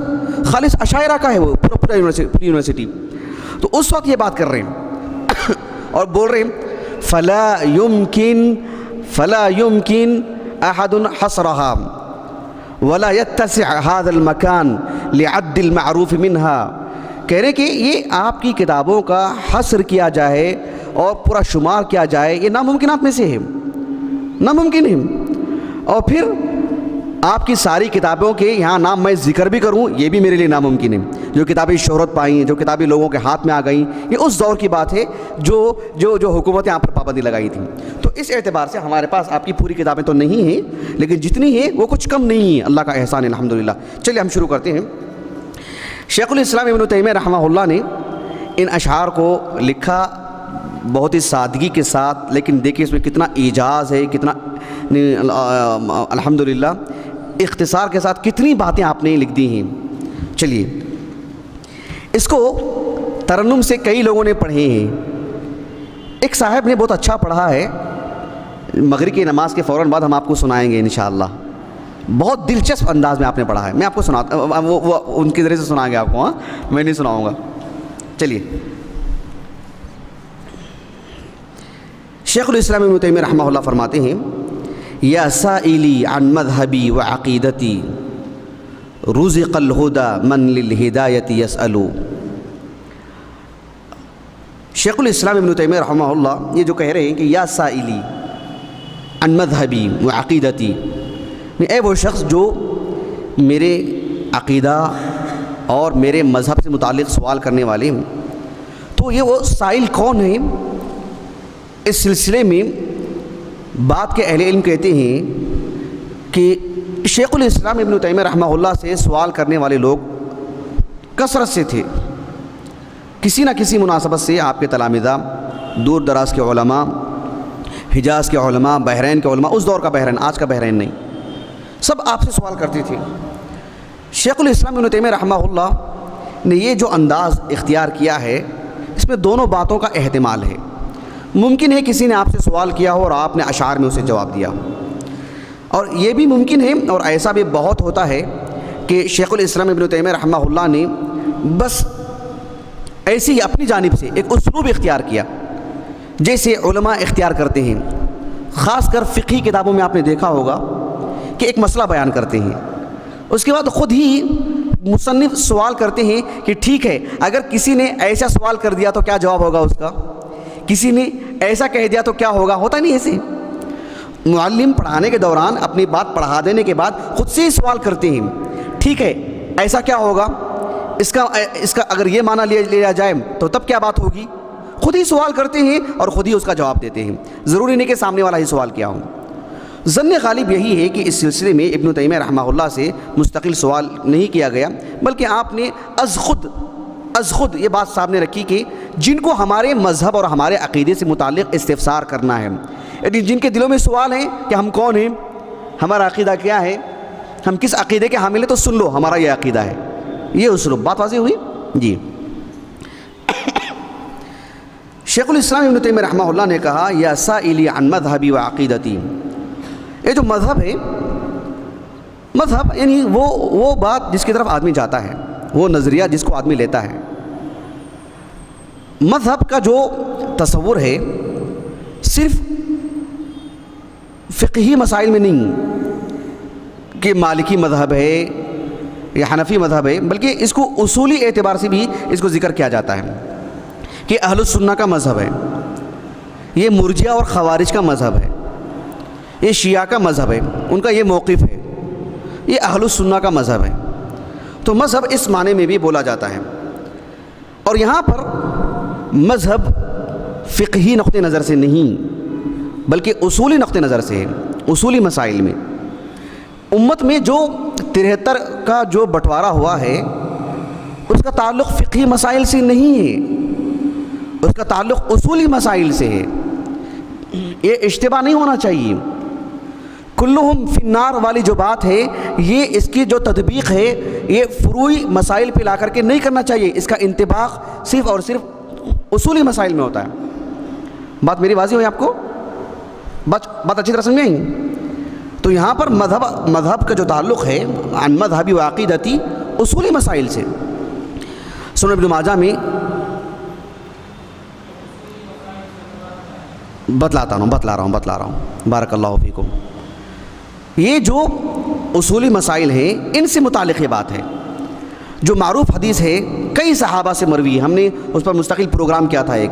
خالص اشاعرہ کا ہے وہ, پورا یونیورسٹی. تو اس وقت یہ بات کر رہے ہیں اور بول رہے ہیں فلا يمكن احد حصرها ولا يتسع هذا المكان لعد المعروف منها. کہہ رہے کہ یہ آپ کی کتابوں کا حصر کیا جائے اور پورا شمار کیا جائے, یہ ناممکنات میں سے ہے, ناممکن ہے. اور پھر آپ کی ساری کتابوں کے یہاں نام میں ذکر بھی کروں یہ بھی میرے لیے ناممکن ہے. جو کتابیں شہرت پائیں ہیں، جو کتابیں لوگوں کے ہاتھ میں آ گئیں، یہ اس دور کی بات ہے جو حکومتیں یہاں پر پابندی لگائی تھیں. تو اس اعتبار سے ہمارے پاس آپ کی پوری کتابیں تو نہیں ہیں، لیکن جتنی ہیں وہ کچھ کم نہیں ہیں. اللہ کا احسان ہے الحمدللہ. چلیے ہم شروع کرتے ہیں. شیخ الاسلام ابن تیمیہ رحمہ اللہ نے ان اشعار کو لکھا بہت ہی سادگی کے ساتھ، لیکن دیکھیے اس میں کتنا اعجاز ہے، کتنا الحمدللہ اختصار کے ساتھ کتنی باتیں آپ نے لکھ دی ہیں. چلیے اس کو ترنم سے کئی لوگوں نے پڑھے ہیں. ایک صاحب نے بہت اچھا پڑھا ہے، مغرب کی نماز کے فوراً بعد ہم آپ کو سنائیں گے انشاءاللہ. بہت دلچسپ انداز میں آپ نے پڑھا ہے. میں آپ کو سناتا وہ ان کے ذریعے سے سنائیں گے آپ کو. ہاں میں نہیں سناؤں گا. چلیے شیخ الاسلام ابن تیمیہ رحمہ اللہ فرماتے ہیں: یا سائلی عن مذہبی و عقیدتی رزق الہدی من للہدایت یسأل. شیخ الاسلام ابن تیمیہ رحمہ اللہ یہ جو کہہ رہے ہیں کہ یا سائلی عن مذہبی و عقیدتی، اے وہ شخص جو میرے عقیدہ اور میرے مذہب سے متعلق سوال کرنے والے ہیں. تو یہ وہ سائل کون ہیں؟ اس سلسلے میں بات کے اہل علم کہتے ہیں کہ شیخ الاسلام ابن تیمیہ رحمہ اللہ سے سوال کرنے والے لوگ کثرت سے تھے. کسی نہ کسی مناسبت سے آپ کے تلامذہ، دور دراز کے علماء، حجاز کے علماء، بحرین کے علماء، اس دور کا بحرین، آج کا بحرین نہیں، سب آپ سے سوال کرتے تھے. شیخ الاسلام ابن تیمیہ رحمہ اللہ نے یہ جو انداز اختیار کیا ہے، اس میں دونوں باتوں کا احتمال ہے. ممکن ہے کسی نے آپ سے سوال کیا ہو اور آپ نے اشعار میں اسے جواب دیا، اور یہ بھی ممکن ہے اور ایسا بھی بہت ہوتا ہے کہ شیخ الاسلام ابن تیمیہ رحمہ اللہ نے بس ایسی ہی اپنی جانب سے ایک اسلوب اختیار کیا جیسے علماء اختیار کرتے ہیں. خاص کر فقہی کتابوں میں آپ نے دیکھا ہوگا کہ ایک مسئلہ بیان کرتے ہیں، اس کے بعد خود ہی مصنف سوال کرتے ہیں کہ ٹھیک ہے اگر کسی نے ایسا سوال کر دیا تو کیا جواب ہوگا اس کا، کسی نے ایسا کہہ دیا تو کیا ہوگا. ہوتا نہیں ایسے. معلم پڑھانے کے دوران اپنی بات پڑھا دینے کے بعد خود سے ہی سوال کرتے ہیں، ٹھیک ہے ایسا کیا ہوگا، اس کا اگر یہ معنی لیا جائے تو تب کیا بات ہوگی. خود ہی سوال کرتے ہیں اور خود ہی اس کا جواب دیتے ہیں. ضروری نہیں کہ سامنے والا ہی سوال کیا ہوں. ظن غالب یہی ہے کہ اس سلسلے میں ابن تیمیہ رحمہ اللہ سے مستقل سوال نہیں کیا گیا، بلکہ آپ نے از خود یہ بات سامنے رکھی کہ جن کو ہمارے مذہب اور ہمارے عقیدے سے متعلق استفسار کرنا ہے، یعنی جن کے دلوں میں سوال ہے کہ ہم کون ہیں، ہمارا عقیدہ کیا ہے، ہم کس عقیدے کے حامل ہیں، تو سن لو ہمارا یہ عقیدہ ہے. یہ اسلوب بات واضح ہوئی جی. شیخ الاسلام ابن تیمیہ رحمہ اللہ نے کہا یا سائلی عن مذہبی و عقیدتی. یہ جو مذہب ہے، مذہب یعنی وہ بات جس کی طرف آدمی جاتا ہے، وہ نظریہ جس کو آدمی لیتا ہے. مذہب کا جو تصور ہے صرف فقہی مسائل میں نہیں کہ مالکی مذہب ہے یا حنفی مذہب ہے، بلکہ اس کو اصولی اعتبار سے بھی اس کو ذکر کیا جاتا ہے کہ اہل السنہ کا مذہب ہے، یہ مرجئہ اور خوارج کا مذہب ہے، یہ شیعہ کا مذہب ہے، ان کا یہ موقف ہے، یہ اہل السنہ کا مذہب ہے. تو مذہب اس معنی میں بھی بولا جاتا ہے. اور یہاں پر مذہب فقہی نقطہ نظر سے نہیں بلکہ اصولی نقطہ نظر سے ہے. اصولی مسائل میں امت میں جو 73 کا جو بٹوارا ہوا ہے اس کا تعلق فقہی مسائل سے نہیں ہے، اس کا تعلق اصولی مسائل سے ہے. یہ اشتباہ نہیں ہونا چاہیے. کلہم فی النار والی جو بات ہے، یہ اس کی جو تطبیق ہے یہ فروعی مسائل پہ لا کر کے نہیں کرنا چاہیے. اس کا انطباق صرف اور صرف اصولی مسائل میں ہوتا ہے. بات میری واضح ہوئی آپ کو؟ بات اچھی طرح سمجھ آئی؟ تو یہاں پر مذہب کا جو تعلق ہے عن مذہبی و عقیدتی اصولی مسائل سے. سنن ابن ماجہ میں بتلا رہا ہوں بارک اللہ فیکم. یہ جو اصولی مسائل ہیں ان سے متعلق یہ بات ہے. جو معروف حدیث ہے کئی صحابہ سے مروی ہے، ہم نے اس پر مستقل پروگرام کیا تھا ایک،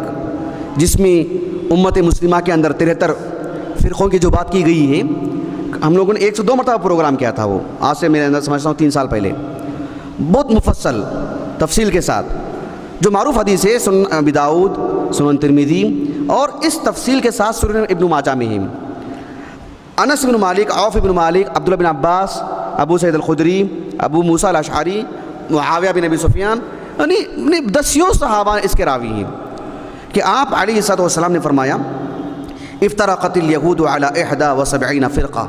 جس میں امت مسلمہ کے اندر 73 فرقوں کی جو بات کی گئی ہے، ہم لوگوں نے 102 مرتبہ پروگرام کیا تھا، وہ آج سے میرے اندر سمجھتا ہوں 3 سال پہلے، بہت مفصل تفصیل کے ساتھ، جو معروف حدیث ہے سنن ابی داؤد، سنن ترمذی، اور اس تفصیل کے ساتھ سنن ابن ماجہ میں ہیں۔ انس بن مالک، عوف بن مالک، عبداللہ بن عباس، ابو سعید الخدری، ابو موسیٰ الاشعری، معاویہ بن ابی سفیان، یعنی دسیوں صحابہ اس کے راوی ہیں کہ آپ علیہ الصلوۃ والسلام نے فرمایا افترقت الیہود علی 71 فرقہ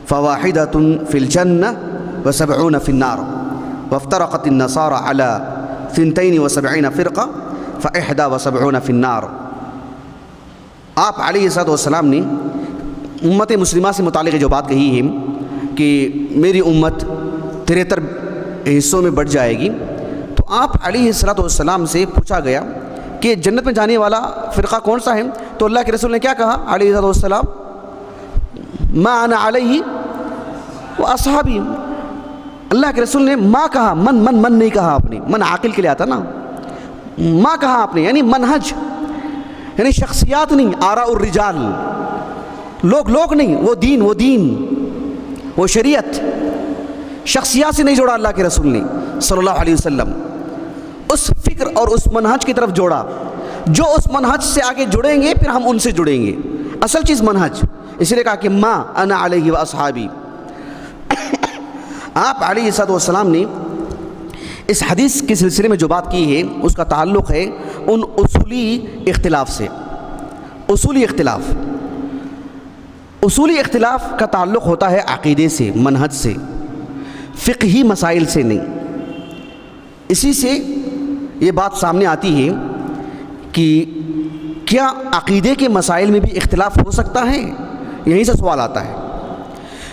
فواحدۃ فی الجنہ و70 فی النار وافترقت النصارى علی 72 فرقہ ف71 فی النار۔ آپ علیہ الصلوۃ والسلام نے امت مسلمہ سے متعلق جو بات کہی ہے کہ میری امت 73 حصوں میں بٹ جائے گی، تو آپ علیہ الصلوۃ والسلام سے پوچھا گیا کہ جنت میں جانے والا فرقہ کون سا ہے؟ تو اللہ کے رسول نے کیا کہا علیہ الصلوۃ والسلام؟ ما انا علیہ و اصحابی۔ اللہ کے رسول نے ما کہا، من نہیں کہا آپ نے، من عاقل کے لیے آتا نا، ما کہا آپ نے، یعنی منہج، یعنی شخصیات نہیں، آراء الرجال، لوگ نہیں، وہ دین، وہ شریعت، شخصیات سے نہیں جوڑا اللہ کے رسول نے صلی اللہ علیہ وسلم، اس فکر اور اس منہج کی طرف جوڑا، جو اس منہج سے آگے جڑیں گے پھر ہم ان سے جڑیں گے، اصل چیز منہج، اسی لیے کہا کہ ما انا علیہ و اصحابی۔ آپ علیہ الصلوۃ والسلام نے اس حدیث کے سلسلے میں جو بات کی ہے اس کا تعلق ہے ان اصولی اختلاف سے۔ اصولی اختلاف کا تعلق ہوتا ہے عقیدے سے، منہج سے، فقہی مسائل سے نہیں۔ اسی سے یہ بات سامنے آتی ہے کہ کیا عقیدے کے مسائل میں بھی اختلاف ہو سکتا ہے؟ یہیں سے سوال آتا ہے۔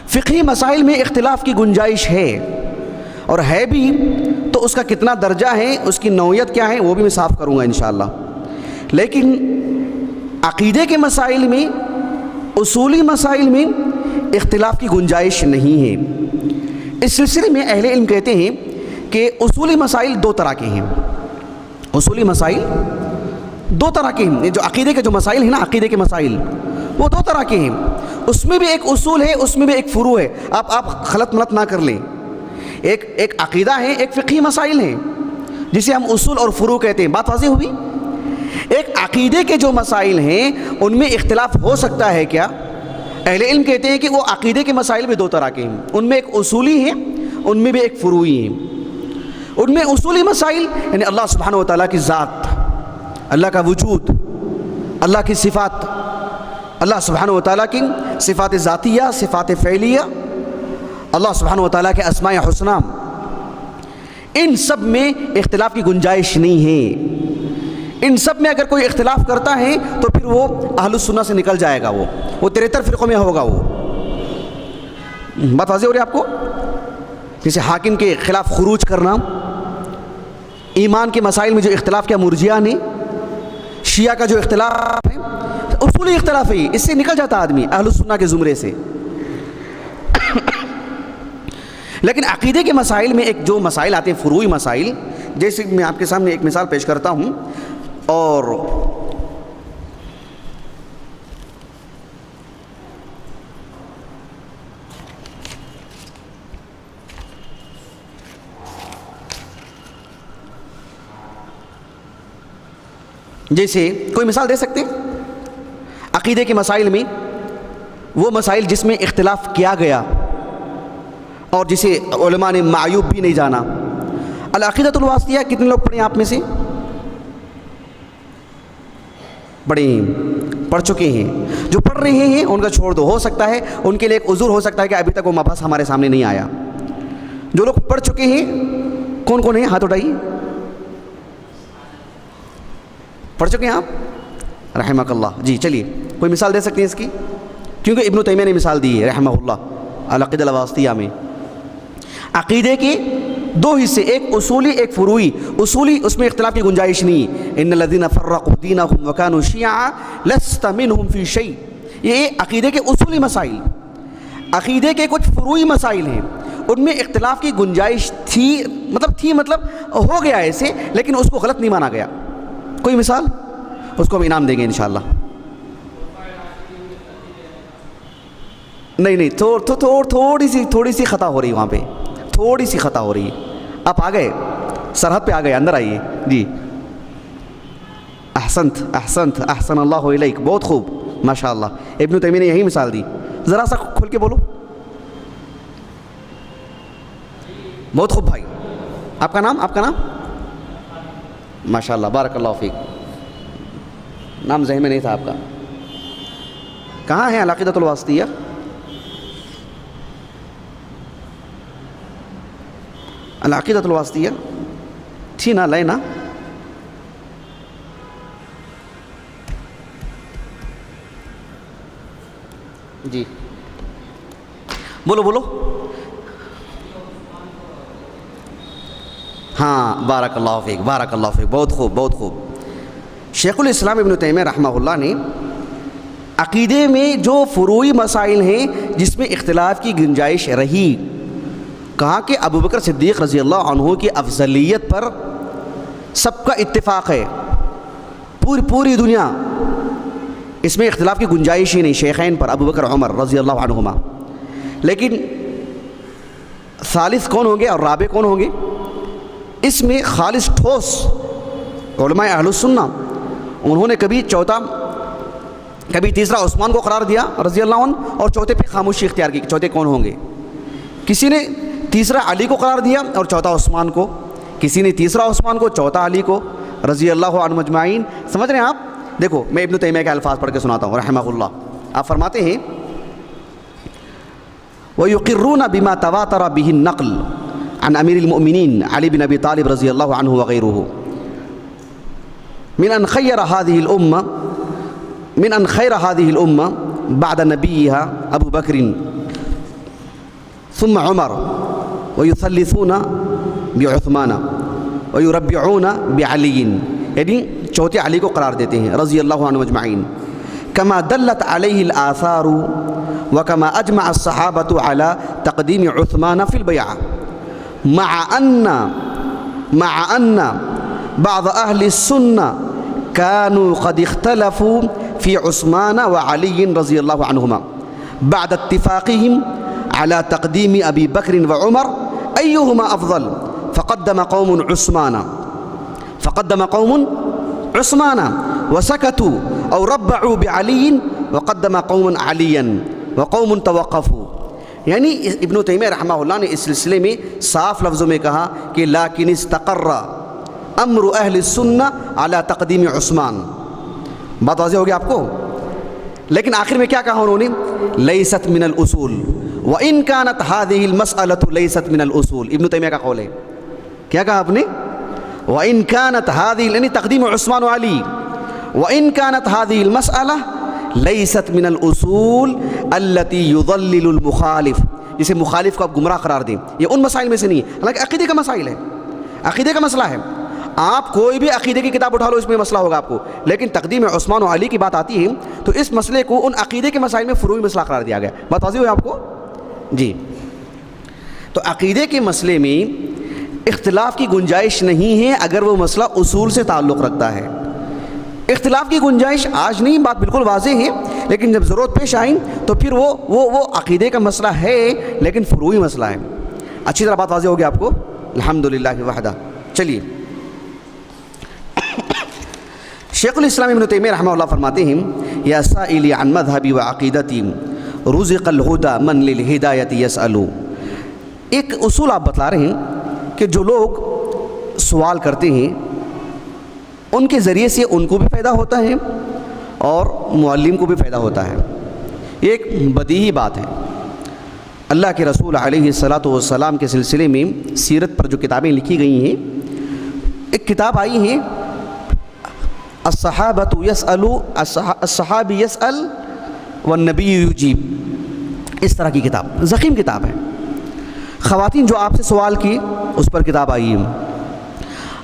فقہی مسائل میں اختلاف کی گنجائش ہے، اور ہے بھی تو اس کا کتنا درجہ ہے، اس کی نوعیت کیا ہے، وہ بھی میں صاف کروں گا انشاءاللہ۔ لیکن عقیدے کے مسائل میں، اصولی مسائل میں اختلاف کی گنجائش نہیں ہے۔ اس سلسلے میں اہل علم کہتے ہیں کہ اصولی مسائل 2 طرح کے ہیں۔ اصولی مسائل 2 طرح کے ہیں، جو عقیدے کے جو مسائل ہیں نا، عقیدے کے مسائل وہ 2 طرح کے ہیں۔ اس میں بھی ایک اصول ہے، اس میں بھی ایک فروع ہے، آپ خلط ملط نہ کر لیں۔ ایک عقیدہ ہے، ایک فقہی مسائل ہیں جسے ہم اصول اور فروع کہتے ہیں۔ بات واضح ہوئی؟ ایک عقیدے کے جو مسائل ہیں ان میں اختلاف ہو سکتا ہے کیا؟ اہل علم کہتے ہیں کہ وہ عقیدے کے مسائل بھی 2 طرح کے ہیں، ان میں ایک اصولی ہے، ان میں بھی ایک فروعی ہیں۔ ان میں اصولی مسائل یعنی اللہ سبحانہ و تعالیٰ کی ذات، اللہ کا وجود، اللہ کی صفات، اللہ سبحانہ و تعالیٰ کی صفات ذاتیہ، صفات فعلیہ، اللہ سبحانہ و تعالیٰ کے اسماء حسنہ، ان سب میں اختلاف کی گنجائش نہیں ہے۔ ان سب میں اگر کوئی اختلاف کرتا ہے تو پھر وہ اہل السنہ سے نکل جائے گا، وہ 73 فرقوں میں ہوگا۔ وہ بات واضح ہو رہی ہے آپ کو؟ جیسے حاکم کے خلاف خروج کرنا، ایمان کے مسائل میں جو اختلاف کیا مرجئہ نے، شیعہ کا جو اختلاف ہے اصولی اختلاف ہے، اس سے نکل جاتا آدمی اہل السنہ کے زمرے سے۔ لیکن عقیدے کے مسائل میں ایک جو مسائل آتے ہیں فروعی مسائل، جیسے میں آپ کے سامنے ایک مثال پیش کرتا ہوں، اور جیسے کوئی مثال دے سکتے ہیں عقیدے کے مسائل میں؟ وہ مسائل جس میں اختلاف کیا گیا اور جسے علماء نے معیوب بھی نہیں جانا۔ العقیدۃ الواسطیہ کتنے لوگ پڑھیں آپ میں سے؟ پڑھ چکے ہیں؟ جو پڑھ رہے ہیں ان کا چھوڑ دو، ہو سکتا ہے ان کے لیے ایک عذر ہو سکتا ہے کہ ابھی تک وہ مبحث ہمارے سامنے نہیں آیا۔ جو لوگ پڑھ چکے ہیں کون ہیں؟ ہاتھ اٹھائیے۔ پڑھ چکے ہیں آپ؟ رحمک اللہ۔ جی چلیے کوئی مثال دے سکتے ہیں اس کی؟ کیونکہ ابن تیمیہ نے مثال دی ہے رحمہ اللہ العقیدۃ الواسطیہ میں۔ عقیدے کے 2 حصے، ایک اصولی ایک فروعی۔ اصولی اس میں اختلاف کی گنجائش نہیں، ان الذین فرقوا دینہم وکانوا شیعا لست منہم فی شیء، یہ عقیدے کے اصولی مسائل۔ عقیدے کے کچھ فروعی مسائل ہیں، ان میں اختلاف کی گنجائش مطلب ہو گیا ایسے، لیکن اس کو غلط نہیں مانا گیا۔ کوئی مثال؟ اس کو ہم انعام دیں گے انشاءاللہ۔ نہیں تھوڑی سی خطا ہو رہی ہے وہاں پہ, تھوڑی سی خطا ہو رہی ہے. آپ آ گئے, سرحد پہ آ گئے, اندر آئیے جی. احسنت احسن اللہ الیک, بہت خوب ماشاء اللہ. ابن تیمیہ نے یہی مثال دی. ذرا سا کھل کے بولو. بہت خوب بھائی. آپ کا نام ماشاء اللہ, بارک اللہ فیک. نام ذہن میں نہیں تھا آپ کا. کہاں ہے العقیدۃ الواسطیہ؟ العقیدۃ الواسطیہ تھی نا, لے نا. جی بولو. ہاں, بارک اللہ فیک, بہت خوب. شیخ الاسلام ابن تیمیہ رحمہ اللہ نے عقیدے میں جو فروعی مسائل ہیں جس میں اختلاف کی گنجائش رہی, کہا کہ ابوبکر صدیق رضی اللہ عنہ کی افضلیت پر سب کا اتفاق ہے, پوری دنیا, اس میں اختلاف کی گنجائش ہی نہیں. شیخین پر ابوبکر عمر رضی اللہ عنہما. لیکن ثالث کون ہوں گے اور رابع کون ہوں گے, اس میں خالص ٹھوس علماء اہل السنہ انہوں نے کبھی چوتھا کبھی تیسرا عثمان کو قرار دیا رضی اللہ عنہ, اور چوتھے پہ خاموشی اختیار کی کہ چوتھے کون ہوں گے. کسی نے تیسرا علی کو قرار دیا اور چوتھا عثمان کو, کسی نے تیسرا عثمان کو, چوتھا علی کو رضی اللہ عنہ مجمعین. سمجھ رہے ہیں آپ؟ دیکھو میں ابن تیمیہ کے الفاظ پڑھ کے سناتا ہوں رحمہ اللہ. آپ فرماتے ہیں وَيُقِرُّونَ بِمَا تَوَاتَرَ بِهِ النَّقْلُ عن امیر المؤمنین علی بن ابی طالب رضی اللہ عنہ وغیرہ من ان خیر هذه الامه بعد نبیها ابو بکر ثم عمر ويثلثون بعثمان ويربعون بعلی, یعنی چوتھے علی کو قرار دیتے ہیں رضی اللہ عنہ مجمعین. كما دلت علیہ الآثار وكما اجمع الصحابۃ على تقدیم عثمان فی البیعہ مع ان بعض اہل السنہ كانوا قد اختلفوا في عثمان وعلي رضي الله عنهما بعد اتفاقهم على تقديم أبي بكر وعمر أيهما أفضل فقدم قوم عثمان وسكتوا أو ربعوا بعلي وقدم قوم عليا وقوم توقفوا. یعنی ابن تیمیہ رحمہ اللہ نے اس سلسلے میں صاف لفظوں میں کہا کہ لیکن استقر امر اہل السنہ علی تقدیم عثمان. بات واضح ہو گیا آپ کو؟ لیکن آخر میں کیا کہا انہوں نے؟ لیست من الاصول وان كانت هذه المسألة لیست من الاصول. ابن تیمیہ کا قول ہے. کیا کہا آپ نے؟ وان كانت هذه یعنی تقدیم عثمان و علی, وان كانت هذه المسألة لیست من الاصول التي يضلل المخالف, جسے مخالف کو آپ گمراہ قرار دیں, یہ ان مسائل میں سے نہیں ہے. حالانکہ عقیدے کا مسائل ہے, عقیدے کا مسئلہ ہے. آپ کوئی بھی عقیدے کی کتاب اٹھا لو, اس میں مسئلہ ہوگا آپ کو. لیکن تقدیم عثمان و علی کی بات آتی ہے تو اس مسئلے کو ان عقیدے کے مسائل میں فروعی مسئلہ قرار دیا گیا. بات واضح ہوئی آپ کو جی؟ تو عقیدے کے مسئلے میں اختلاف کی گنجائش نہیں ہے اگر وہ مسئلہ اصول سے تعلق رکھتا ہے. اختلاف کی گنجائش آج نہیں, بات بالکل واضح ہے, لیکن جب ضرورت پیش آئیں تو پھر وہ عقیدے کا مسئلہ ہے لیکن فروعی مسئلہ ہے. اچھی طرح بات واضح ہوگی آپ کو الحمدللہ وحدہ. چلیے, شیخ الاسلام ابن تیمیہ رحمہ اللہ فرماتے ہیں یا سائلی عن مذہبی و عقیدتی رزق الہدی من للہدایت یسألو. ایک اصول آپ بتلا رہے ہیں کہ جو لوگ سوال کرتے ہیں ان کے ذریعے سے ان کو بھی فائدہ ہوتا ہے اور معلم کو بھی فائدہ ہوتا ہے. یہ ایک بدیہی بات ہے. اللہ کے رسول علیہ الصلاۃ والسلام کے سلسلے میں سیرت پر جو کتابیں لکھی گئی ہیں, ایک کتاب آئی ہے الصحابۃ یسألوا, الصحابی یسأل والنبی یجیب, اس طرح کی کتاب, ضخیم کتاب ہے. خواتین جو آپ سے سوال کی اس پر کتاب آئی ہے.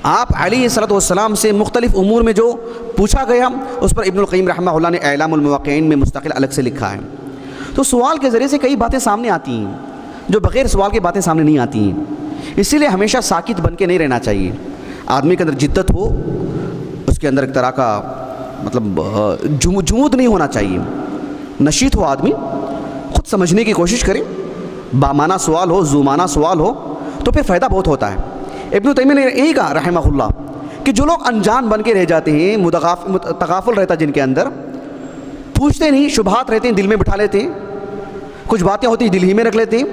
آپ علیہ الصلوۃ والسلام سے مختلف امور میں جو پوچھا گیا اس پر ابن القیم رحمہ اللہ نے اعلام الموقعین میں مستقل الگ سے لکھا ہے. تو سوال کے ذریعے سے کئی باتیں سامنے آتی ہیں جو بغیر سوال کے باتیں سامنے نہیں آتی ہیں. اسی لیے ہمیشہ ساکت بن کے نہیں رہنا چاہیے. آدمی کے اندر جدت ہو, اس کے اندر ایک طرح کا مطلب جمود نہیں ہونا چاہیے. نشیط ہو آدمی, خود سمجھنے کی کوشش کریں، بامانہ سوال ہو، زومانہ سوال ہو تو پھر فائدہ بہت ہوتا ہے۔ ابن تیمیہ نے یہی کہا رحمہ اللہ کہ جو لوگ انجان بن کے رہ جاتے ہیں، تغافل رہتا جن کے اندر، پوچھتے نہیں، شبہات رہتے ہیں دل میں بٹھا لیتے ہیں، کچھ باتیں ہوتی ہیں دل ہی میں رکھ لیتے ہیں،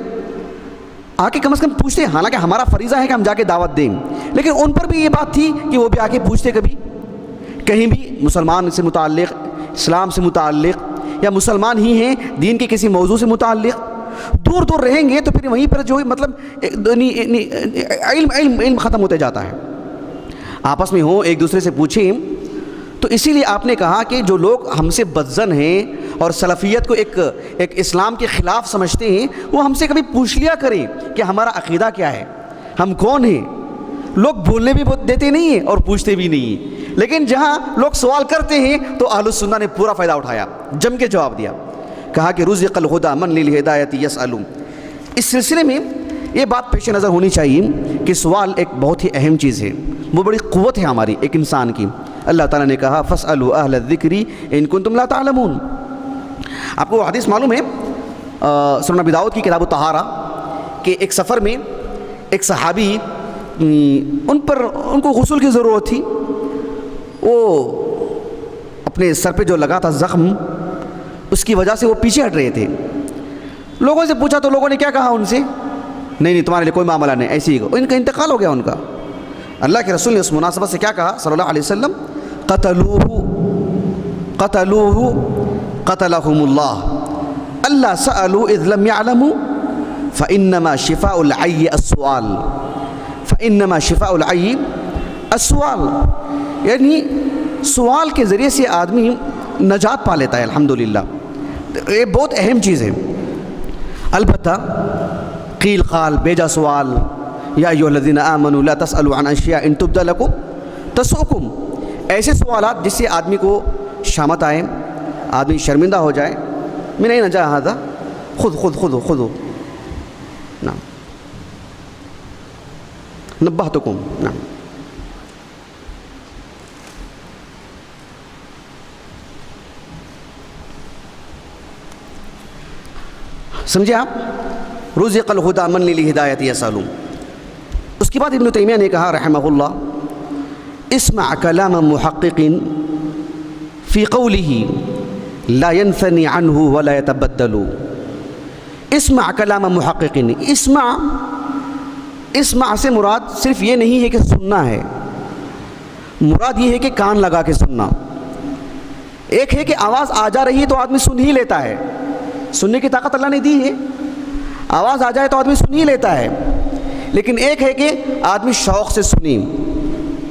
آ کے کم از کم پوچھتے ہیں، حالانکہ ہمارا فریضہ ہے کہ ہم جا کے دعوت دیں، لیکن ان پر بھی یہ بات تھی کہ وہ بھی آ کے پوچھتے کبھی کہیں بھی مسلمان سے متعلق، اسلام سے متعلق، یا مسلمان ہی ہیں دین کے کسی موضوع سے متعلق، دور دور رہیں گے تو پھر وہیں پر جو مطلب علم ختم ہوتے جاتا ہے۔ آپس میں ہوں، ایک دوسرے سے پوچھیں۔ تو اسی لیے آپ نے کہا کہ جو لوگ ہم سے بدظن ہیں اور سلفیت کو ایک اسلام کے خلاف سمجھتے ہیں، وہ ہم سے کبھی پوچھ لیا کریں کہ ہمارا عقیدہ کیا ہے، ہم کون ہیں۔ لوگ بولنے بھی دیتے نہیں ہیں اور پوچھتے بھی نہیں ہیں، لیکن جہاں لوگ سوال کرتے ہیں تو اہل السنہ نے پورا فائدہ اٹھایا، جم کے جواب دیا، کہا کہ رزق الہدی من للہدایۃ یسأل۔ اس سلسلے میں یہ بات پیش نظر ہونی چاہیے کہ سوال ایک بہت ہی اہم چیز ہے، وہ بڑی قوت ہے ہماری ایک انسان کی۔ اللہ تعالیٰ نے کہا فاسألوا اہل الذکر ان کنتم لا تعلمون۔ آپ کو حدیث معلوم ہے سنن ابی داؤد کی کتاب الطہارہ کہ ایک سفر میں ایک صحابی ان کو غسل کی ضرورت تھی، وہ اپنے سر پہ جو لگا تھا زخم، اس کی وجہ سے وہ پیچھے ہٹ رہے تھے۔ لوگوں سے پوچھا تو لوگوں نے کیا کہا ان سے؟ نہیں تمہارے لیے کوئی معاملہ نہیں، ایسے ہی ان کا انتقال ہو گیا ان کا۔ اللہ کے رسول نے اس مناسبت سے کیا کہا صلی اللہ علیہ وسلم؟ قتلوہ قتلہم اللہ اللہ سألوا اذ لم يعلموا فإنما شفاء العی السؤال فإنما شفاء العی السؤال۔ یعنی سوال کے ذریعے سے آدمی نجات پا لیتا ہے الحمدللہ، یہ بہت اہم چیز ہے۔ البتہ قیل قال، بیجا سوال، یا ایھا الذین آمنوا لا تسألوا عن اشیاء ان تبد لکم تسؤکم، ایسے سوالات جس سے آدمی کو شامت آئے، آدمی شرمندہ ہو جائے، من این جاء ھذا، خذوا نعم نبہتکم، نعم۔ سمجھے آپ؟ رزق الہدی من للہدایۃ یسأل۔ اس کے بعد ابن تیمیہ نے کہا رحمہ اللہ اسمع کلام محقق فی قولہ لا ينثنی عنہ ولا يتبدل۔ اسمع کلام محقق، اسمع سے مراد صرف یہ نہیں ہے کہ سننا ہے، مراد یہ ہے کہ کان لگا کے سننا۔ ایک ہے کہ آواز آ جا رہی ہے تو آدمی سن ہی لیتا ہے، سننے کی طاقت اللہ نے دی ہے، آواز آ جائے تو آدمی سن ہی لیتا ہے، لیکن ایک ہے کہ آدمی شوق سے سنیں،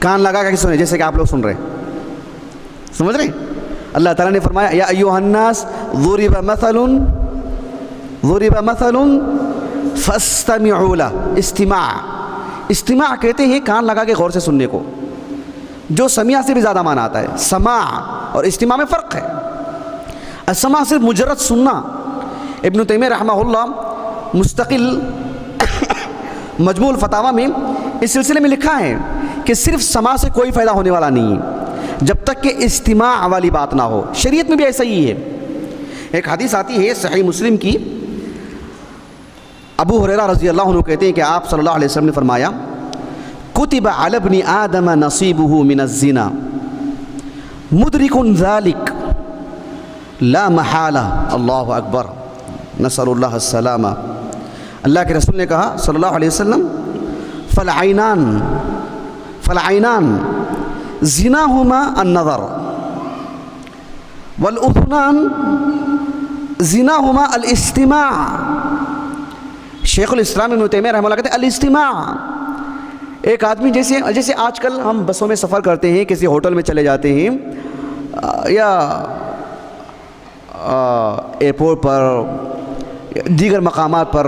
کان لگا کے سنیں، جیسے کہ آپ لوگ سن رہے ہیں، سمجھ رہے ہیں؟ اللہ تعالیٰ نے فرمایا یا ایھا الناس ضرب مثل فاستمعوا له۔ استماع کہتے ہیں کان لگا کے غور سے سننے کو، جو سماع سے بھی زیادہ معنی آتا ہے۔ سماع اور استماع میں فرق ہے۔ السماع صرف مجرد سننا۔ ابن تیمیہ رحمہ اللہ مستقل مجموع الفتاویٰ میں اس سلسلے میں لکھا ہے کہ صرف سماع سے کوئی فائدہ ہونے والا نہیں ہے جب تک کہ استماع والی بات نہ ہو۔ شریعت میں بھی ایسا ہی ہے۔ ایک حدیث آتی ہے صحیح مسلم کی، ابو ہریرہ رضی اللہ عنہ کہتے ہیں کہ آپ صلی اللہ علیہ وسلم نے فرمایا کتب علی ابن آدم نصیبہ من الزنا مدرک ذلک لا محالہ۔ اللہ اکبر، نسأل اللہ السلامہ۔ اللہ کے رسول نے کہا صلی اللہ علیہ وسلم فالعینان زناہما النظر والاذنان زناہما الاستماع۔ شیخ الاسلام ابن تیمیہ رحمہ اللہ کہتے ہیں الاستماع، ایک آدمی جیسے آج کل ہم بسوں میں سفر کرتے ہیں، کسی ہوٹل میں چلے جاتے ہیں، یا ایئرپورٹ پر، دیگر مقامات پر،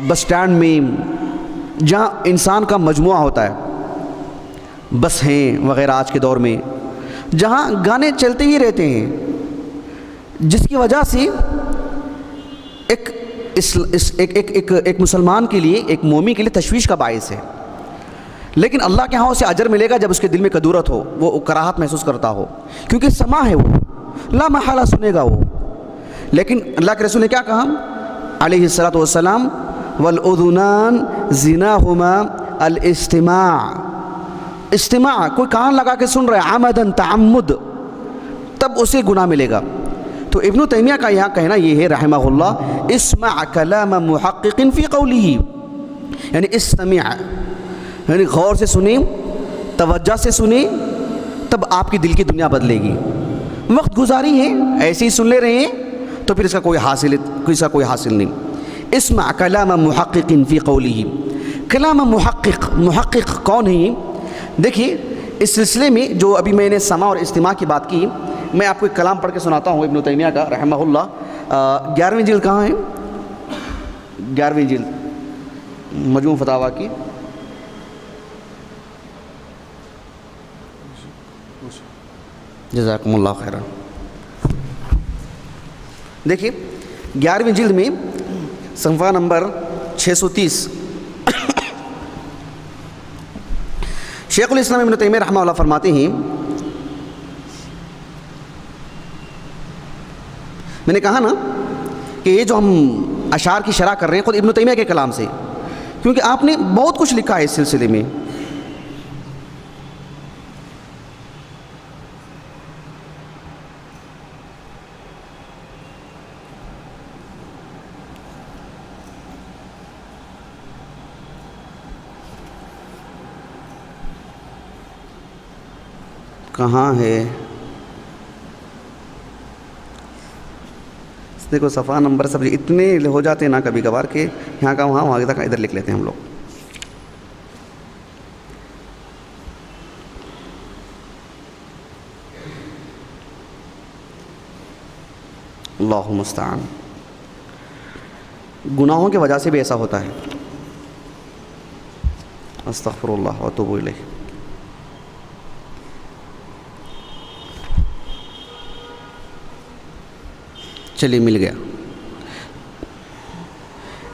بس سٹینڈ میں، جہاں انسان کا مجموعہ ہوتا ہے، بس ہیں وغیرہ آج کے دور میں، جہاں گانے چلتے ہی رہتے ہیں، جس کی وجہ سے ایک مسلمان کے لیے، ایک مومن کے لیے تشویش کا باعث ہے۔ لیکن اللہ کے ہاں اسے اجر ملے گا جب اس کے دل میں کدورت ہو، وہ کراہت محسوس کرتا ہو، کیونکہ سماع ہے، وہ لا محالہ سنے گا وہ۔ لیکن اللہ کے رسول نے کیا کہا علیہ الصلاۃ والسلام والأذنان زناہما الاستماع، استماع کوئی کان لگا کے سن رہا ہے عمدن تعمد، تب اسے گناہ ملے گا۔ تو ابن تیمیہ کا یہاں کہنا یہ ہے رحمہ اللہ اسمع کلام محقق فی قولہ، یعنی استمع یعنی غور سے سنیں، توجہ سے سنیں، تب آپ کی دل کی دنیا بدلے گی۔ وقت گزاری ہے ایسے ہی سن لے رہے ہیں تو پھر اس کا کوئی حاصل نہیں۔ اسمع کلام محقق فی قولہ، کلام محقق کون ہے؟ دیکھیے اس سلسلے میں جو ابھی میں نے سماع اور استماع کی بات کی، میں آپ کو ایک کلام پڑھ کے سناتا ہوں ابن تیمیہ کا رحمہ اللہ۔ 11ویں جلد کہاں ہے؟ 11ویں جلد مجموع فتاویٰ کی، جزاکم اللہ خیرا۔ دیکھیے 11ویں جلد میں صفحہ نمبر 630 شیخ الاسلام ابن تیمیہ رحمہ اللہ فرماتے ہیں، میں نے کہا نا کہ یہ جو ہم اشعار کی شرح کر رہے ہیں خود ابن تیمیہ کے کلام سے، کیونکہ آپ نے بہت کچھ لکھا ہے اس سلسلے میں۔ کہاں ہے؟ دیکھو صفحہ نمبر سب اتنے ہو جاتے ہیں نا کبھی کبھار کہ یہاں کا وہاں تک ادھر لکھ لیتے ہیں ہم لوگ۔ اللہ المستعان، گناہوں کی وجہ سے بھی ایسا ہوتا ہے۔ استغفر اللہ واتوب الیہ۔ چلیے مل گیا۔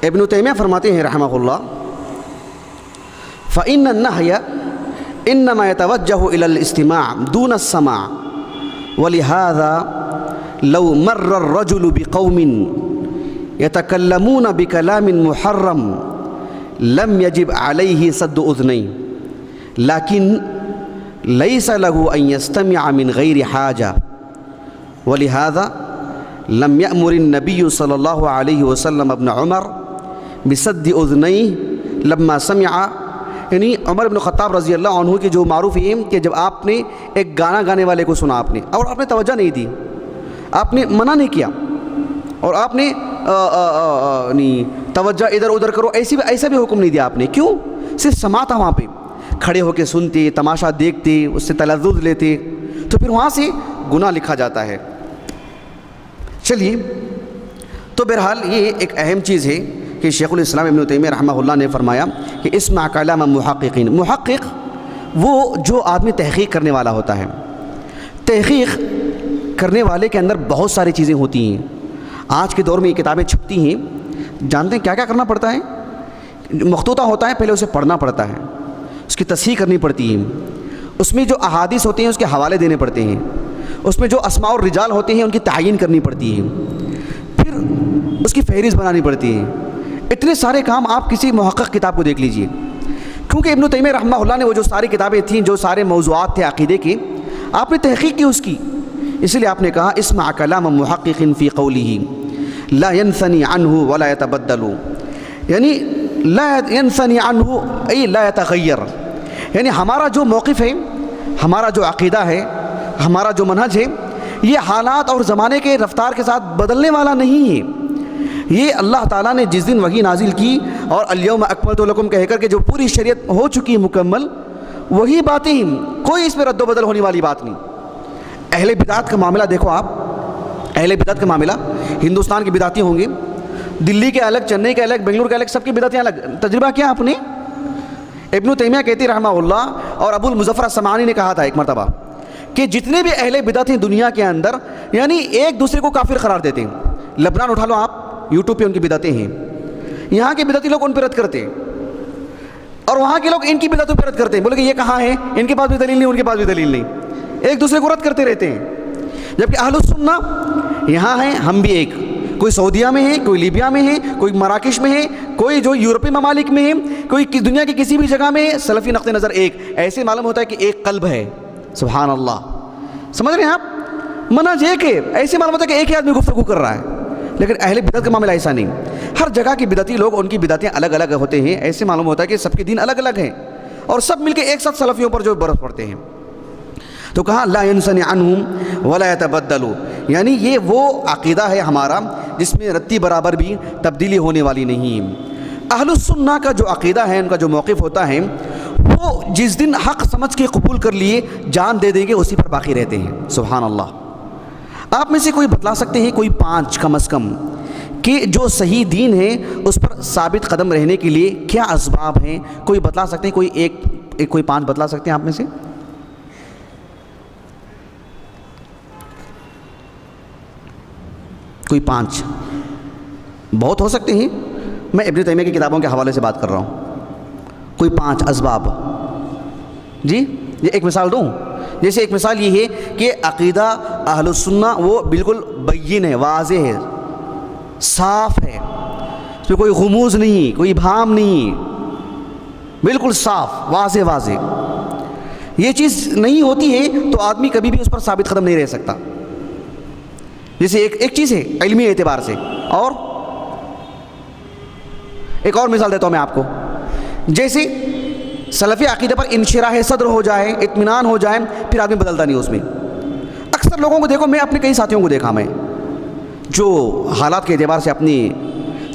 ابن تیمیہ فرماتے ہیں رحمہ اللہ فإن النهي إنما يتوجه إلى الاستماع دون السماع، ولهذا لو مر الرجل بقوم يتكلمون بكلام محرم لم يجب عليه سد أذنيه، لكن ليس له أن يستمع من غير حاجة، ولهذا لم يأمر النبي صلى الله عليه وسلم ابن عمر بسد اذنيه لما سمع، یعنی عمر بن خطاب رضی اللہ عنہ کی جو معروف ہے کہ جب آپ نے ایک گانا گانے والے کو سنا آپ نے اور آپ نے توجہ نہیں دی، آپ نے منع نہیں کیا اور آپ نے توجہ ادھر ادھر کرو ایسا بھی حکم نہیں دیا آپ نے، کیوں؟ صرف سماع تھا، وہاں پہ کھڑے ہو کے سنتے، تماشا دیکھتے، اس سے تلذذ لیتے، تو پھر وہاں سے گناہ لکھا جاتا ہے۔ چلیے تو بہرحال یہ ایک اہم چیز ہے کہ شیخ الاسلام ابن تیمیہ رحمہ اللہ نے فرمایا کہ اسمع کلام محققین، محقق وہ جو آدمی تحقیق کرنے والا ہوتا ہے۔ تحقیق کرنے والے کے اندر بہت ساری چیزیں ہوتی ہیں۔ آج کے دور میں یہ کتابیں چھپتی ہیں، جانتے ہیں کیا کیا کرنا پڑتا ہے؟ مخطوطہ ہوتا ہے، پہلے اسے پڑھنا پڑتا ہے، اس کی تصحیح کرنی پڑتی ہے، اس میں جو احادیث ہوتے ہیں اس کے حوالے دینے پڑتے ہیں، اس میں جو اسماء اور رجال ہوتے ہیں ان کی تعیین کرنی پڑتی ہے، پھر اس کی فہرست بنانی پڑتی ہے۔ اتنے سارے کام آپ کسی محقق کتاب کو دیکھ لیجئے، کیونکہ ابن تیمیہ رحمہ اللہ نے وہ جو ساری کتابیں تھیں، جو سارے موضوعات تھے عقیدے کے، آپ نے تحقیق کی اس کی، اس لیے آپ نے کہا اسمع کلام محقق فی قولہ لا ينثنی عنہ ولا يتبدل، یعنی لا ينثنی عنہ ای لا يتغیر، یعنی ہمارا جو موقف ہے، ہمارا جو عقیدہ ہے، ہمارا جو منہج ہے، یہ حالات اور زمانے کے رفتار کے ساتھ بدلنے والا نہیں ہے۔ یہ اللہ تعالیٰ نے جس دن وحی نازل کی اور الیوم اکملت لکم کہہ کر کے جو پوری شریعت ہو چکی ہے مکمل، وہی باتیں، کوئی اس میں رد و بدل ہونے والی بات نہیں۔ اہل بدعت کا معاملہ دیکھو آپ، اہل بدعت کا معاملہ، ہندوستان کے بدعتی ہوں گے، دلی کے الگ، چنئی کے الگ، بنگلور کے الگ، سب کی بدعتیں الگ۔ تجربہ کیا آپ نے؟ ابن تیمیہ کہتے رحمہ اللہ اور ابو المظفر السمعانی نے کہا تھا ایک مرتبہ کہ جتنے بھی اہل بدعت ہیں دنیا کے اندر، یعنی ایک دوسرے کو کافر قرار دیتے ہیں۔ لبنان اٹھا لو آپ، یوٹیوب پہ ان کی بدعتیں ہیں، یہاں کے بدعتی لوگ ان پہ رد کرتے ہیں اور وہاں کے لوگ ان کی بدعتوں پہ رد کرتے ہیں، بولے کہ یہ کہاں ہے، ان کے پاس بھی دلیل نہیں، ان کے پاس بھی دلیل نہیں، ایک دوسرے کو رد کرتے رہتے ہیں۔ جبکہ اہل السنہ یہاں ہیں، ہم بھی ایک، کوئی سعودیہ میں ہے، کوئی لیبیا میں ہے، کوئی مراکش میں ہے، کوئی جو یورپی ممالک میں ہے، کوئی دنیا کی کسی بھی جگہ میں ہے، سلفی نقطہ نظر ایک. ایسے معلوم ہوتا ہے کہ ایک قلب ہے. سبحان اللہ. سمجھ رہے ہیں آپ؟ منہج ایک ہے. ایسے معلوم ہوتا ہے کہ ایک ہی آدمی گفتگو کر رہا ہے. لیکن اہل بدعت کا معاملہ ایسا نہیں. ہر جگہ کے بدعتی لوگ ان کی بدعتیں الگ الگ ہوتے ہیں. ایسے معلوم ہوتا ہے کہ سب کے دین الگ الگ ہیں اور سب مل کے ایک ساتھ سلفیوں پر جو برس پڑتے ہیں. تو کہا لا ينثني عنهم ولا يتبدلوا، یعنی یہ وہ عقیدہ ہے ہمارا جس میں رتی برابر بھی تبدیلی ہونے والی نہیں. اہل السنہ کا جو عقیدہ ہے، ان کا جو موقف ہوتا ہے، وہ جس دن حق سمجھ کے قبول کر لیے جان دے دیں گے اسی پر باقی رہتے ہیں. سبحان اللہ. آپ میں سے کوئی بتلا سکتے ہیں کوئی 5 کم از کم کہ جو صحیح دین ہے اس پر ثابت قدم رہنے کے لیے کیا اسباب ہیں؟ کوئی بتلا سکتے ہیں؟ کوئی 5 بتلا سکتے ہیں آپ میں سے؟ کوئی 5 بہت ہو سکتے ہیں. میں ابن تیمیہ کی کتابوں کے حوالے سے بات کر رہا ہوں. کوئی 5 اسباب. جی یہ ایک مثال دوں. جیسے ایک مثال یہ ہے کہ عقیدہ اہل السنہ وہ بالکل بین ہے، واضح ہے، صاف ہے، اس میں کوئی غموض نہیں، کوئی ابہام نہیں، بالکل صاف واضح. یہ چیز نہیں ہوتی ہے تو آدمی کبھی بھی اس پر ثابت قدم نہیں رہ سکتا. جیسے ایک چیز ہے علمی اعتبار سے. اور ایک اور مثال دیتا ہوں میں آپ کو. جیسے سلفی عقیدے پر انشراح صدر ہو جائے، اطمینان ہو جائے، پھر آدمی بدلتا نہیں اس میں. اکثر لوگوں کو دیکھو، میں اپنے کئی ساتھیوں کو دیکھا، میں جو حالات کے اعتبار سے اپنی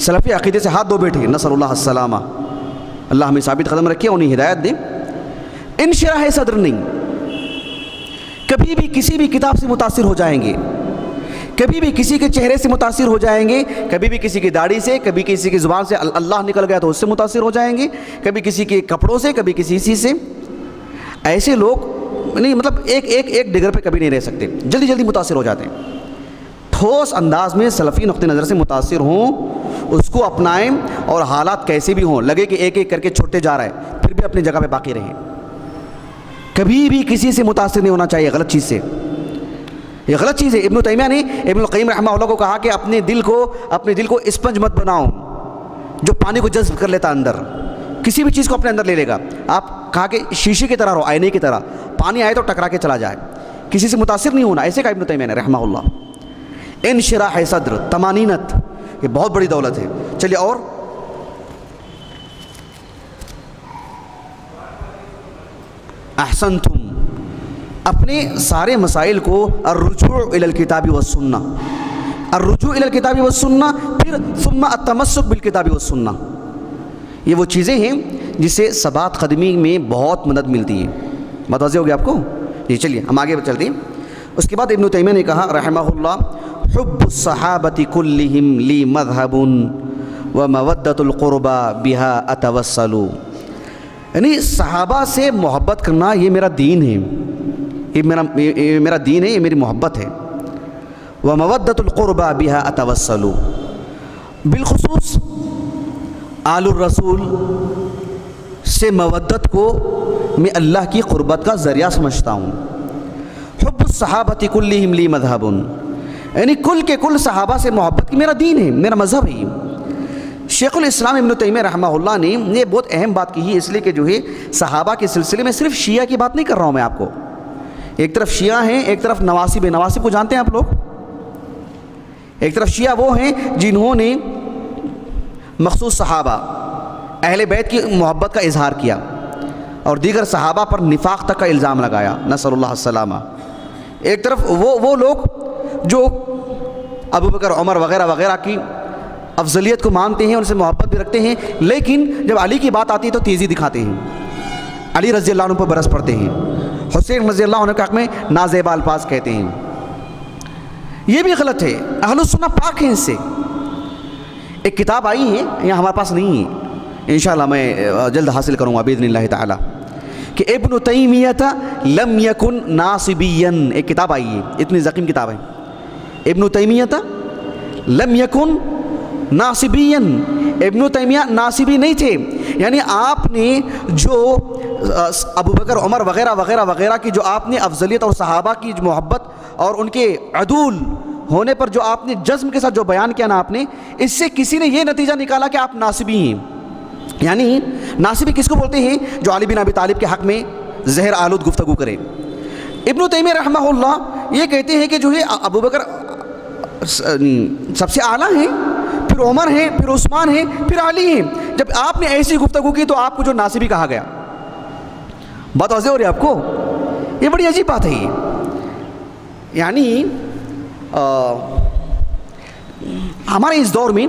سلفی عقیدے سے ہاتھ دھو بیٹھے، نسأل اللہ السلامہ، اللہ ہمیں ثابت قدم رکھے، انہیں ہدایت دے. انشراح صدر نہیں، کبھی بھی کسی بھی کتاب سے متاثر ہو جائیں گے، کبھی بھی کسی کے چہرے سے متاثر ہو جائیں گے، کبھی بھی کسی کی داڑھی سے، کبھی کسی کی زبان سے اللہ نکل گیا تو اس سے متاثر ہو جائیں گے، کبھی کسی کے کپڑوں سے، کبھی کسی چیز سے. ایسے لوگ نہیں، مطلب ایک ڈگر پہ کبھی نہیں رہ سکتے، جلدی متاثر ہو جاتے ہیں. ٹھوس انداز میں سلفی نقطہ نظر سے متاثر ہوں، اس کو اپنائیں، اور حالات کیسے بھی ہوں، لگے کہ ایک کر کے چھوٹے جا رہا ہے، پھر بھی اپنی جگہ پہ باقی رہیں. کبھی بھی کسی سے متاثر نہیں ہونا چاہیے غلط چیز سے. یہ غلط چیز ہے. ابن تیمیہ نے ابن القیم رحمہ اللہ کو کہا کہ اپنے دل کو اسپنج مت بناؤ جو پانی کو جذب کر لیتا اندر، کسی بھی چیز کو اپنے اندر لے لے گا. آپ کہا کہ شیشے کی طرح رہو، آئینے کی طرح، پانی آئے تو ٹکرا کے چلا جائے، کسی سے متاثر نہیں ہونا. ایسے کہا ابن تیمیہ نے رحمہ اللہ. انشراح صدر، طمانینت، یہ بہت بڑی دولت ہے. چلیے اور احسنتم، اپنے سارے مسائل کو الرجوع الی الکتاب والسنہ، الرجوع الی الکتاب والسنہ، پھر ثم التمسک بالکتاب والسنہ. یہ وہ چیزیں ہیں جس سے ثبات قدمی میں بہت مدد ملتی ہے. متوجہ ہو گیا آپ کو؟ جی چلیے ہم آگے چلتے ہیں. اس کے بعد ابن تیمیہ نے کہا رحمہ اللہ، حب الصحابۃ کلہم لی مذہب ومودۃ القربى بها اتوسل. یعنی صحابہ سے محبت کرنا یہ میرا دین ہے، یہ میرا دین ہے، یہ میری محبت ہے. ومودۃ القربى بها اتوسل، بالخصوص آل الرسول سے مودت کو میں اللہ کی قربت کا ذریعہ سمجھتا ہوں. حب الصحابۃ کلہم لی مذہب، یعنی کل کے کل صحابہ سے محبت کی میرا دین ہے، میرا مذہب ہے. شیخ الاسلام ابن تیمیہ رحمہ اللہ نے یہ بہت اہم بات کی ہے، اس لیے کہ جو ہے صحابہ کے سلسلے میں صرف شیعہ کی بات نہیں کر رہا ہوں میں آپ کو. ایک طرف شیعہ ہیں، ایک طرف نواسب. نواسب کو جانتے ہیں آپ لوگ؟ ایک طرف شیعہ وہ ہیں جنہوں نے مخصوص صحابہ اہل بیت کی محبت کا اظہار کیا اور دیگر صحابہ پر نفاق تک کا الزام لگایا، نسأل اللہ السلامہ. ایک طرف وہ لوگ جو ابو بکر، عمر وغیرہ وغیرہ کی افضلیت کو مانتے ہیں، ان سے محبت بھی رکھتے ہیں، لیکن جب علی کی بات آتی ہے تو تیزی دکھاتے ہیں، علی رضی اللہ عنہ پر برس پڑتے ہیں، حسین رضی اللہ عنہ کے حق میں نازیبا الفاظ کہتے ہیں. یہ بھی غلط ہے. اہل السنہ پاک ہیں اس سے. ایک کتاب آئی ہے، یہاں ہمارے پاس نہیں ہے، انشاءاللہ میں جلد حاصل کروں گا باذن اللہ تعالی، کہ ابن تیمیہ لم یکن ناصبیا. ایک کتاب آئی ہے، اتنی ضخیم کتاب ہے. ابن تیمیہ لم یکن ناصبیا، ابن تیمیہ ناصبی نہیں تھے. یعنی آپ نے جو ابو بکر، عمر وغیرہ وغیرہ وغیرہ کی جو آپ نے افضلیت اور صحابہ کی محبت اور ان کے عدول ہونے پر جو آپ نے جزم کے ساتھ جو بیان کیا نا آپ نے، اس سے کسی نے یہ نتیجہ نکالا کہ آپ ناصبی ہیں. یعنی ناصبی کس کو بولتے ہیں؟ جو علی بن ابی طالب کے حق میں زہر آلود گفتگو کرے. ابن تیمیہ رحمہ اللہ یہ کہتے ہیں کہ جو ہے ابو بکر سب سے اعلیٰ ہیں، پھر عمر ہیں، پھر عثمان ہیں، پھر علی ہیں. جب آپ نے ایسی گفتگو کی تو آپ کو جو ناصبی کہا گیا. بات واضح ہو رہی ہے آپ کو؟ یہ بڑی عجیب بات ہے یہ. یعنی ہمارے اس دور میں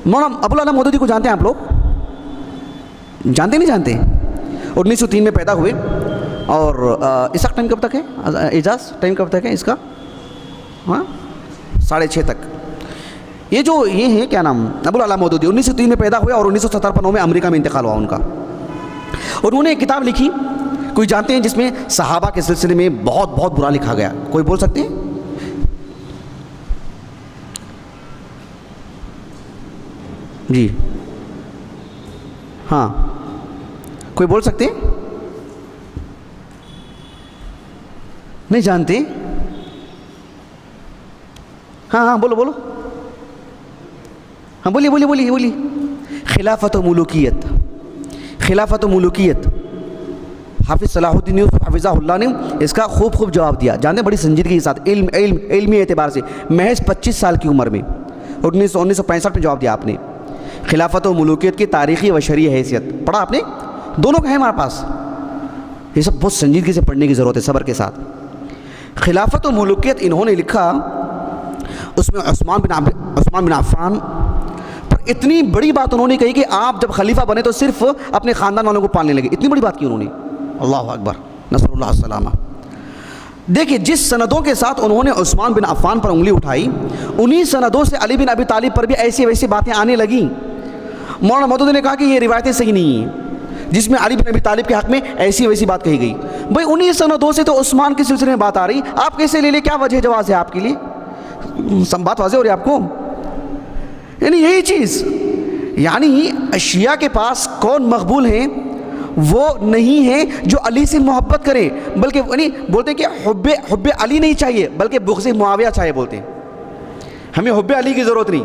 مولانا ابوالعلا مودودی کو جانتے ہیں آپ لوگ؟ جانتے نہیں جانتے؟ 1903 میں پیدا ہوئے اور اس کا ٹائم کب تک ہے؟ اعجاز ٹائم کب تک ہے اس کا؟ ہاں 6:30 تک. یہ جو یہ ہے کیا نام ابوالعلا مودودی 1903 میں پیدا ہوئے اور 1957 میں امریکہ میں انتقال ہوا ان کا. اور انہوں نے ایک کتاب لکھی، کوئی جانتے ہیں، جس میں صحابہ کے سلسلے میں بہت بہت برا لکھا گیا؟ کوئی بول سکتے ہیں؟ جی ہاں کوئی بول سکتے ہیں؟ نہیں جانتے؟ ہاں بولو بولو. ہاں بولیے. خلافت و ملوکیت. خلافت و ملوکیت. حافظ صلاح الدین یوسف حفظہ اللہ نے اس کا خوب جواب دیا. جانتے ہیں بڑی سنجیدگی کے ساتھ، علمی اعتبار سے، محض 25 سال کی عمر میں 1965 میں جواب دیا آپ نے. خلافت و ملوکیت کی تاریخی و شرعی حیثیت پڑھا آپ نے؟ دونوں کا ہے ہمارے پاس. یہ سب بہت سنجیدگی سے پڑھنے کی ضرورت ہے، صبر کے ساتھ. خلافت و ملوکیت انہوں نے لکھا، اس میں عثمان بن عفان پر اتنی بڑی بات انہوں نے کہی کہ آپ جب خلیفہ بنے تو صرف اپنے خاندان والوں کو پالنے لگے. اتنی بڑی بات کی انہوں نے. اللہ اکبر، نصر اللہ السلامہ. دیکھیے جس سندوں کے ساتھ انہوں نے عثمان بن عفان پر انگلی اٹھائی، انہی سندوں سے علی بن ابی طالب پر بھی ایسی ویسی باتیں آنے لگیں. مولانا مودودی نے کہا کہ یہ روایتیں صحیح نہیں ہیں جس میں علی بن ابی طالب کے حق میں ایسی ویسی بات کہی گئی. بھائی انہی سندوں سے تو عثمان کے سلسلے میں بات آ رہی، آپ کیسے لے لیں؟ کیا وجہ جواز ہے آپ کے لیے؟ بات واضح ہو رہی ہے آپ کو؟ یعنی یہی چیز، یعنی شیعہ کے پاس کون مقبول ہیں؟ وہ نہیں ہیں جو علی سے محبت کریں، بلکہ یعنی بولتے ہیں کہ حب علی نہیں چاہیے بلکہ بغض معاویہ چاہیے. بولتے ہیں ہمیں حب علی کی ضرورت نہیں،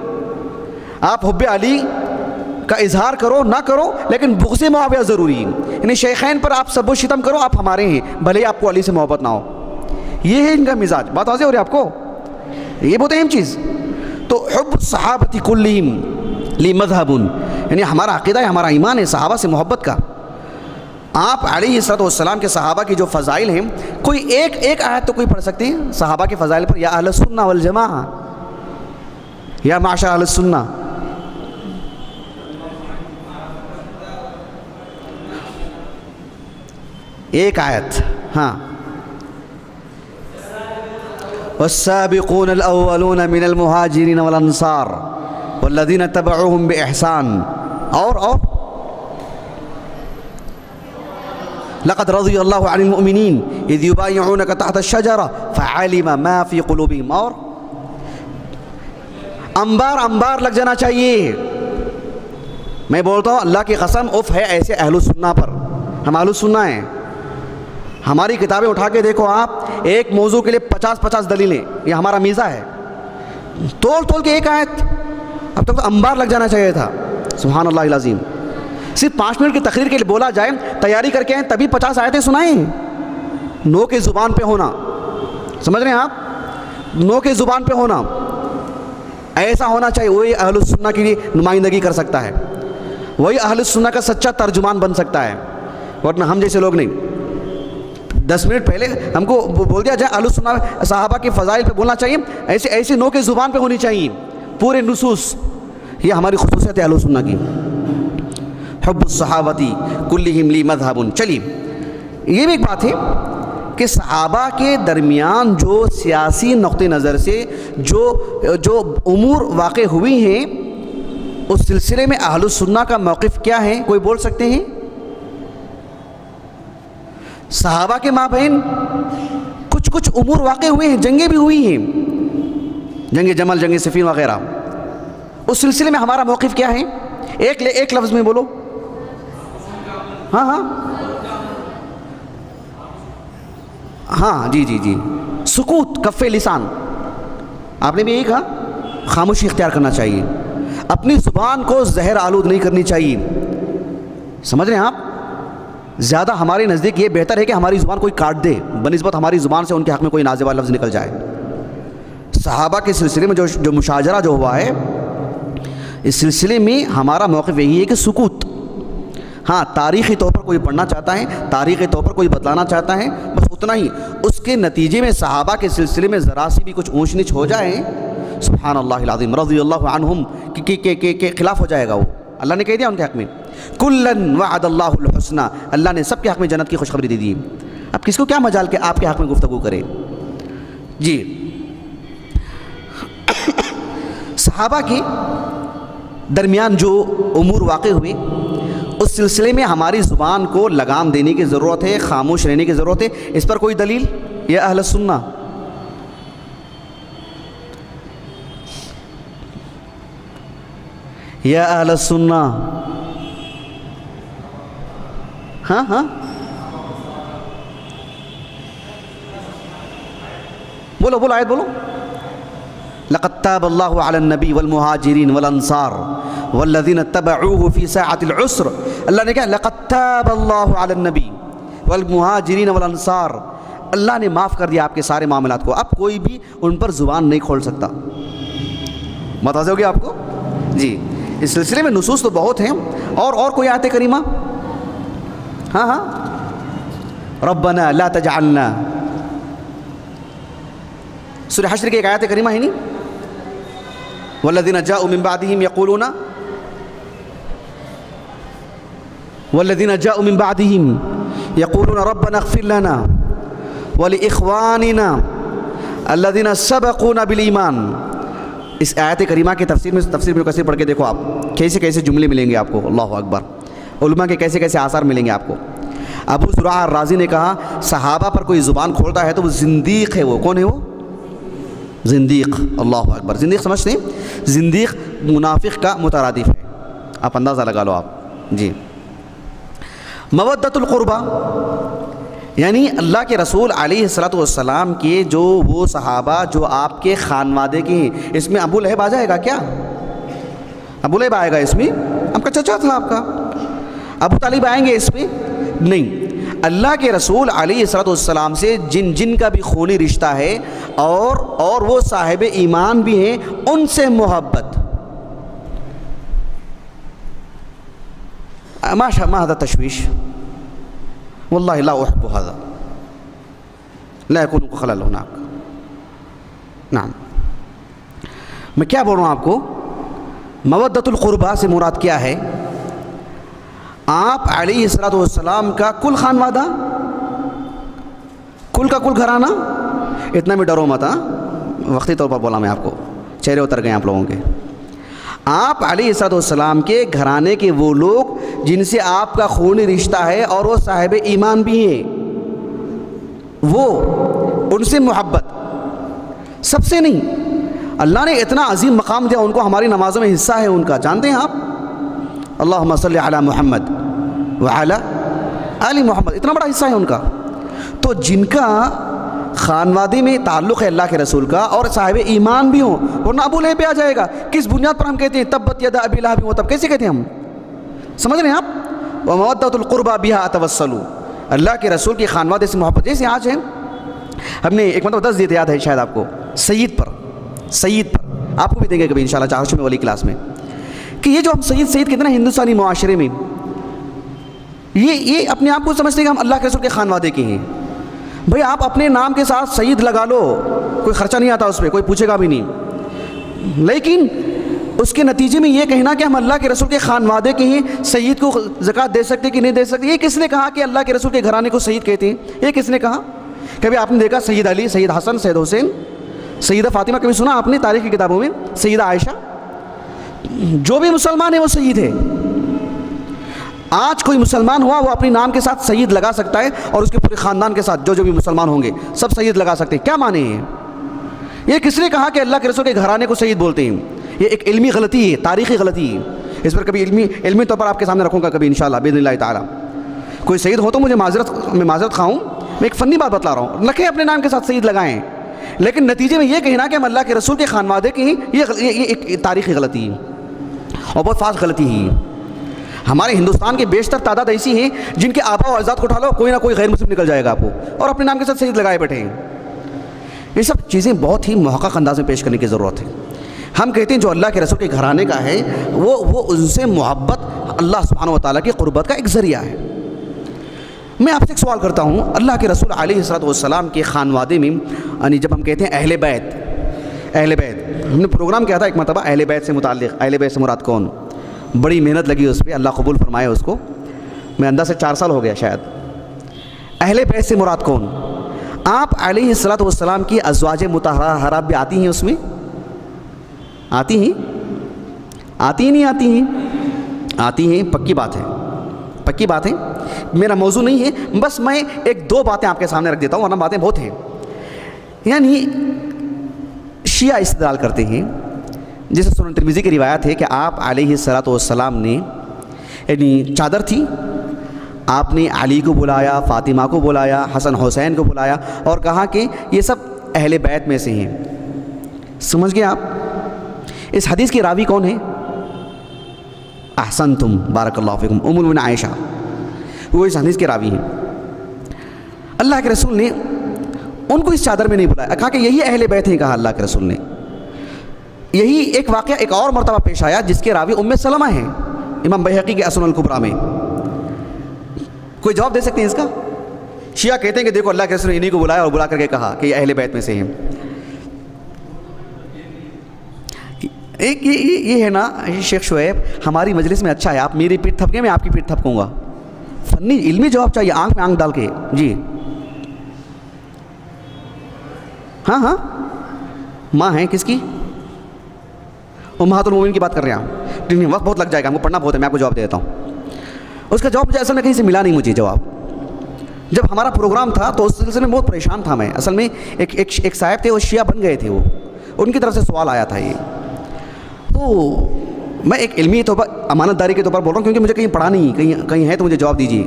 آپ حب علی کا اظہار کرو نہ کرو لیکن بغض معاویہ ضروری ہے. یعنی شیخین پر آپ سب و شتم کرو، آپ ہمارے ہیں، بھلے آپ کو علی سے محبت نہ ہو. یہ ہے ان کا مزاج. بات واضح ہو رہی ہے آپ کو؟ یہ بہت اہم چیز. تو حب الصحابہ کلہم لی مذہب، یعنی ہمارا عقیدہ ہے، ہمارا ایمان ہے صحابہ سے محبت کا. آپ علیہ السلام کے صحابہ کی جو فضائل ہیں، کوئی ایک آیت تو کوئی پڑھ سکتے ہیں صحابہ کے فضائل پر؟ یا اہل السنہ والجماعہ، یا معاشر اہل السنہ. ایک آیت. ہاں والسابقون الاولون من المہاجرین والانصار والذین اتبعوهم بإحسان، اور لقد رضی اللہ عن المؤمنین اذ یبایعونک تحت الشجرہ فعلم ما فی قلوبہم. اور انبار لگ جانا چاہیے. میں بولتا ہوں اللہ کی قسم اف ہے ایسے اہل السنہ پر. ہم اہل السنہ ہیں. ہماری کتابیں اٹھا کے دیکھو آپ، ایک موضوع کے لیے 50 دلیلیں. یہ ہمارا میزہ ہے. تول کے ایک آیت. اب تک تو انبار لگ جانا چاہیے تھا. سبحان اللہ العظیم. صرف 5 منٹ کی تقریر کے لیے بولا جائے، تیاری کر کے آئیں تبھی 50 آیتیں سنائیں. نو کے زبان پہ ہونا، سمجھ رہے ہیں آپ؟ نو کے زبان پہ ہونا ایسا ہونا چاہیے. وہی اہل السنہ کی نمائندگی کر سکتا ہے، وہی اہل السنہ کا سچا ترجمان بن سکتا ہے، ورنہ ہم جیسے لوگ نہیں. 10 منٹ پہلے ہم کو بول دیا جائے اہل السنہ صحابہ کے فضائل پہ بولنا چاہیے، ایسے نو کے زبان پہ ہونی چاہیے پورے نصوص. یہ ہماری خصوصیت ہے اہل السنہ کی. حب الصحابتی کلہم لی مذہب. چلیے یہ بھی ایک بات ہے کہ صحابہ کے درمیان جو سیاسی نقطہ نظر سے جو امور واقع ہوئی ہیں اس سلسلے میں اہل السنہ کا موقف کیا ہے؟ کوئی بول سکتے ہیں؟ صحابہ کے مابین کچھ امور واقع ہوئے ہیں، جنگیں بھی ہوئی ہیں، جنگ جمل، جنگ صفین وغیرہ. اس سلسلے میں ہمارا موقف کیا ہے؟ ایک لفظ میں بولو. ہاں جی. سکوت، کف لسان. آپ نے بھی یہی کہا، خاموشی اختیار کرنا چاہیے، اپنی زبان کو زہر آلود نہیں کرنی چاہیے. سمجھ رہے ہیں آپ؟ زیادہ ہمارے نزدیک یہ بہتر ہے کہ ہماری زبان کوئی کاٹ دے بنسبت ہماری زبان سے ان کے حق میں کوئی نازیبا لفظ نکل جائے. صحابہ کے سلسلے میں جو مشاجرہ جو ہوا ہے، اس سلسلے میں ہمارا موقف یہی ہے کہ سکوت. ہاں، تاریخی طور پر کوئی پڑھنا چاہتا ہے، تاریخی طور پر کوئی بتلانا چاہتا ہے، بس اتنا ہی. اس کے نتیجے میں صحابہ کے سلسلے میں ذرا سی بھی کچھ اونچ نیچ ہو جائے، سبحان اللہ العظیم، رضی اللہ عنہم کے خلاف ہو جائے گا. وہ اللہ نے کہہ دیا ان کے حق میں کلن وعد اللہ الحسنى، اللہ نے سب کے حق میں جنت کی خوشخبری دے دی. اب کس کو کیا مجال کہ آپ کے حق میں گفتگو کرے. جی، صحابہ کے درمیان جو امور واقع ہوئے، اس سلسلے میں ہماری زبان کو لگام دینے کی ضرورت ہے، خاموش رہنے کی ضرورت ہے. اس پر کوئی دلیل یا اہل سنہ؟ یا اہل سنہ؟ ہاں بولو آیت بولو. لقد تاب اللہ علی النبی والمہاجرین والانصار والذین اتبعوه فی ساعۃ العسر. اللہ نے کہا لقد تاب اللہ علی النبی والمہاجرین والانصار، اللہ نے معاف کر دیا آپ کے سارے معاملات کو. اب کوئی بھی ان پر زبان نہیں کھول سکتا. متوجہ ہو گیا آپ کو؟ جی، اس سلسلے میں نصوص تو بہت ہیں. اور کوئی آیت کریمہ؟ ہاں ربنا لا تجعلنا، سورہ حشر کی ایک آیت کریمہ ہے نہیں؟ والذین جاؤوا من بعدہم یقولون ربنا اغفر لنا ولاخواننا الذین سبقونا بالایمان. اس آیت کریمہ کے تفسیر میں کثیر پڑھ کے دیکھو آپ، کیسے کیسے جملے ملیں گے آپ کو. اللہ اکبر. علماء کے کیسے کیسے آثار ملیں گے آپ کو. ابو زرعہ الرازی نے کہا صحابہ پر کوئی زبان کھولتا ہے تو وہ زندیق ہے. وہ کون ہے؟ وہ زندیق. اللہ اکبر. زندیق سمجھتے ہیں؟ زندیق منافق کا مترادف ہے. آپ اندازہ لگا لو آپ. جی، مودت القربہ، یعنی اللہ کے رسول علیہ الصلوۃ والسلام کے جو وہ صحابہ جو آپ کے خانوادے کے ہیں. اس میں ابو لہب آ جائے گا کیا؟ ابو لہب آئے گا اس میں؟ آپ کا چچا تھا آپ کا. ابو طالب آئیں گے اس میں؟ نہیں. اللہ کے رسول علیہ الصلوۃ والسلام سے جن کا بھی خونی رشتہ ہے اور وہ صاحب ایمان بھی ہیں، ان سے محبت. ما هذا تشویش، واللہ لا احب هذا، لا يكون خلل هناك. نعم، میں کیا بول رہا ہوں آپ کو؟ مودت القربہ سے مراد کیا ہے؟ آپ علیہ الصلوۃ والسلام کا کل خانوادہ، کل کا کل گھرانہ. اتنا بھی ڈرو مت. وقتی طور پر بولا میں آپ کو، چہرے اتر گئے آپ لوگوں کے. آپ علیہ الصلوۃ والسلام کے گھرانے کے وہ لوگ جن سے آپ کا خونی رشتہ ہے اور وہ صاحب ایمان بھی ہیں، وہ ان سے محبت. سب سے نہیں. اللہ نے اتنا عظیم مقام دیا ان کو، ہماری نمازوں میں حصہ ہے ان کا. جانتے ہیں آپ؟ اللہم صلی علی محمد وعلی آل محمد، اتنا بڑا حصہ ہے ان کا. تو جن کا خانوادے میں تعلق ہے اللہ کے رسول کا اور صاحب ایمان بھی ہوں، ورنہ ابو لہب پہ آ جائے گا. کس بنیاد پر ہم کہتے ہیں تبت یدا ابی لہب وتب؟ کیسے کہتے ہیں ہم؟ سمجھ رہے ہیں آپ؟ ومودۃ القربہ بہا اتوسلوا، اللہ کے رسول کی خانوادے سے محبت. جیسے آج ہے، ہم نے ایک مرتبہ 10 دیے تھے، یاد ہے شاید آپ کو، سید پر آپ کو بھی دیں گے کبھی انشاءاللہ چارش میں والی کلاس میں، کہ یہ جو ہم سید کہتے ہیں نا ہندوستانی معاشرے میں، یہ اپنے آپ کو سمجھتے ہیں کہ ہم اللہ کے رسول کے خانوادے کے ہیں. بھئی آپ اپنے نام کے ساتھ سید لگا لو، کوئی خرچہ نہیں آتا اس پہ، کوئی پوچھے گا بھی نہیں. لیکن اس کے نتیجے میں یہ کہنا کہ ہم اللہ کے رسول کے خانوادے کے ہیں، سید کو زکوٰۃ دے سکتے کہ نہیں دے سکتے، یہ کس نے کہا کہ اللہ کے رسول کے گھرانے کو سید کہتے ہیں؟ یہ کس نے کہا؟ کبھی آپ نے دیکھا سید علی، سید حسن، سید حسین، سیدہ فاطمہ کبھی سنا آپ نے تاریخ کی کتابوں میں؟ سیدہ عائشہ. جو بھی مسلمان ہے وہ سید ہے. آج کوئی مسلمان ہوا وہ اپنے نام کے ساتھ سید لگا سکتا ہے، اور اس کے پورے خاندان کے ساتھ جو بھی مسلمان ہوں گے سب سید لگا سکتے ہیں. کیا معنی ہے؟ یہ کس نے کہا کہ اللہ کے رسول کے گھرانے کو سید بولتے ہیں؟ یہ ایک علمی غلطی ہے، تاریخی غلطی ہے. اس پر کبھی علمی طور پر آپ کے سامنے رکھوں گا کبھی انشاءاللہ باذن اللہ تعالیٰ. کوئی سید ہو تو مجھے میں معذرت خواہوں، میں ایک فنی بات بتلا رہا ہوں. رکھیں اپنے نام کے ساتھ سید لگائیں، لیکن نتیجے میں یہ کہنا کہ ہم اللہ کے رسول کے خانوادے کی یہ ایک تاریخی غلطی ہے اور بہت فاسد غلطی ہی ہے. ہمارے ہندوستان کی بیشتر تعداد ایسی ہیں جن کے آبا و اجداد کو اٹھا لو کوئی نہ کوئی غیر مسلم نکل جائے گا آپ کو, اور اپنے نام کے ساتھ سید لگائے بیٹھے ہیں. یہ سب چیزیں بہت ہی محقق انداز میں پیش کرنے کی ضرورت ہے. ہم کہتے ہیں جو اللہ کے رسول کے گھرانے کا ہے وہ ان سے محبت اللہ سبحانہ و تعالیٰ کی قربت کا ایک ذریعہ ہے. میں آپ سے ایک سوال کرتا ہوں, اللہ کے رسول علیہ الصلوۃ والسلام کے خانوادے میں یعنی جب ہم کہتے ہیں اہل بیت, ہم نے پروگرام کیا تھا ایک مرتبہ اہل بیت سے متعلق, اہل بیت سے مراد کون, بڑی محنت لگی اس پہ, اللہ قبول فرمائے اس کو, میں انداز سے 4 سال ہو گیا شاید. اہل بیت سے مراد کون؟ آپ علیہ الصلوۃ والسلام کی ازواج مطہرات بھی آتی ہیں اس میں, آتی ہیں نہیں آتی ہیں, آتی ہیں, پکی بات ہے. میرا موضوع نہیں ہے, بس میں 1-2 باتیں آپ کے سامنے رکھ دیتا ہوں, ورنہ باتیں بہت ہیں. یعنی شیعہ استدلال کرتے ہیں, جیسے سنن ترمذی کی روایت ہے کہ آپ علیہ الصلوۃ والسلام نے یعنی چادر تھی, آپ نے علی کو بلایا, فاطمہ کو بلایا, حسن حسین کو بلایا اور کہا کہ یہ سب اہل بیت میں سے ہیں. سمجھ گئے آپ؟ اس حدیث کی راوی کون ہے؟ احسنتم, بارک اللہ فیکم, ام المؤمنین عائشہ, وہ اس حدیث کے راوی ہیں. اللہ کے رسول نے ان کو اس چادر میں نہیں بلایا, کہا کہ یہی اہل بیت ہیں, کہا اللہ کے رسول نے. یہی ایک واقعہ ایک اور مرتبہ پیش آیا جس کے راوی ام سلمہ ہیں, امام بیہقی کے السنن الکبریٰ میں. کوئی جواب دے سکتے ہیں اس کا؟ شیعہ کہتے ہیں کہ دیکھو اللہ کے رسول نے انہی کو بلایا اور بلا کر کے کہا کہ یہ اہل بیت میں سے ہیں. ایک یہ ہے نا شیخ شعیب, ہماری مجلس میں اچھا ہے آپ میری پیٹھ تھپکیں, میں آپ کی پیٹھ تھپکوں گا. فنی علمی جواب چاہیے, آنکھ میں آنکھ ڈال کے. جی ہاں ماں ہیں کس کی؟ امہات المومنین کی بات کر رہے ہیں. وقت بہت لگ جائے گا, ہم کو پڑھنا بہت ہے, میں آپ کو جواب دے دیتا ہوں. اس کا جواب مجھے اصل میں کہیں سے ملا نہیں مجھے جواب. جب ہمارا پروگرام تھا تو اس سلسلے میں بہت پریشان تھا میں. اصل میں ایک صاحب تھے, وہ شیعہ بن گئے تھے, وہ ان کی طرف سے سوال آیا تھا. یہ تو میں ایک علمی طور پر امانت داری کے طور پر بول رہا ہوں, کیونکہ مجھے کہیں پڑھا نہیں, کہیں ہے تو مجھے جواب دیجیے.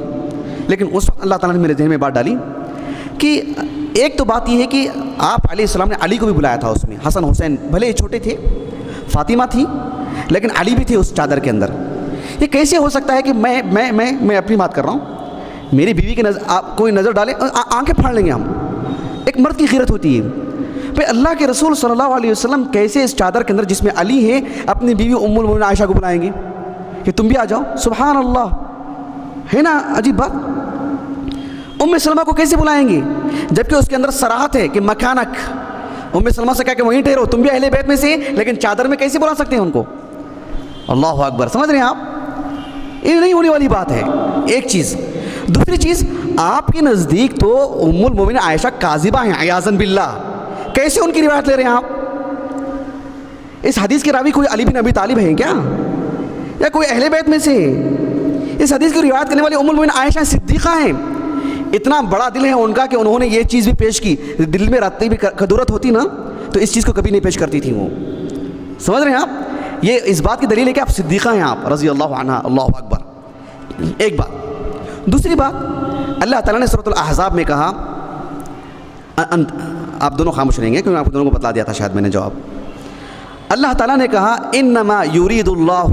لیکن اس وقت اللہ تعالیٰ نے میرے ذہن میں بات ڈالی کہ ایک تو بات یہ ہے کہ آپ علیہ السلام نے علی کو بھی بلایا تھا اس میں. حسن حسین بھلے ہی چھوٹے تھے, فاطمہ تھی, لیکن علی بھی تھے اس چادر کے اندر. یہ کیسے ہو سکتا ہے کہ میں اپنی بات کر رہا ہوں, میری بیوی کی نظر آپ کوئی نظر ڈالے, آنکھیں پھاڑ لیں گے ہم. ایک مرد کی غیرت ہوتی ہے. پھر اللہ کے رسول صلی اللہ علیہ وسلم کیسے اس چادر کے اندر جس میں علی ہے اپنی بیوی ام المؤمنین عائشہ کو بلائیں گے کہ تم بھی آ جاؤ؟ سبحان اللہ, ہے نا عجیب بات. ام سلمہ کو کیسے بلائیں گے جبکہ اس کے اندر صراحت ہے کہ مکانک, ام سلمہ سے کہا کہ وہیں ٹھہرو, تم بھی اہل بیت میں سے, لیکن چادر میں کیسے بلا سکتے ہیں ان کو؟ اللہ اکبر. سمجھ رہے ہیں آپ؟ یہ نہیں ہونے والی بات ہے. ایک چیز. دوسری چیز, آپ کے نزدیک تو ام المؤمنین عائشہ کاذبہ ہیں عیاذاً باللہ, کیسے ان کی روایت لے رہے ہیں آپ؟ اس حدیث کے راوی کوئی علی بن ابی طالب ہیں کیا, یا کوئی اہل بیت میں سے؟ اس حدیث کی روایت کرنے والی ام المؤمنین عائشہ صدیقہ ہیں. اتنا بڑا دل ہے ان کا کہ انہوں نے یہ چیز بھی پیش کی. دل میں رہتی بھی کدورت ہوتی نا تو اس چیز کو کبھی نہیں پیش کرتی تھی وہ. سمجھ رہے ہیں آپ؟ یہ اس بات کی دلیل ہے کہ آپ صدیقہ ہیں, آپ رضی اللہ عنہ. اللہ اکبر. ایک بات. دوسری بات, اللہ تعالیٰ نے سورۃ الاحزاب میں کہا, آپ دونوں خاموش رہیں گے کیونکہ آپ دونوں کو بتلا دیا تھا شاید میں نے جواب. اللہ تعالیٰ نے کہا انما یرید اللہ,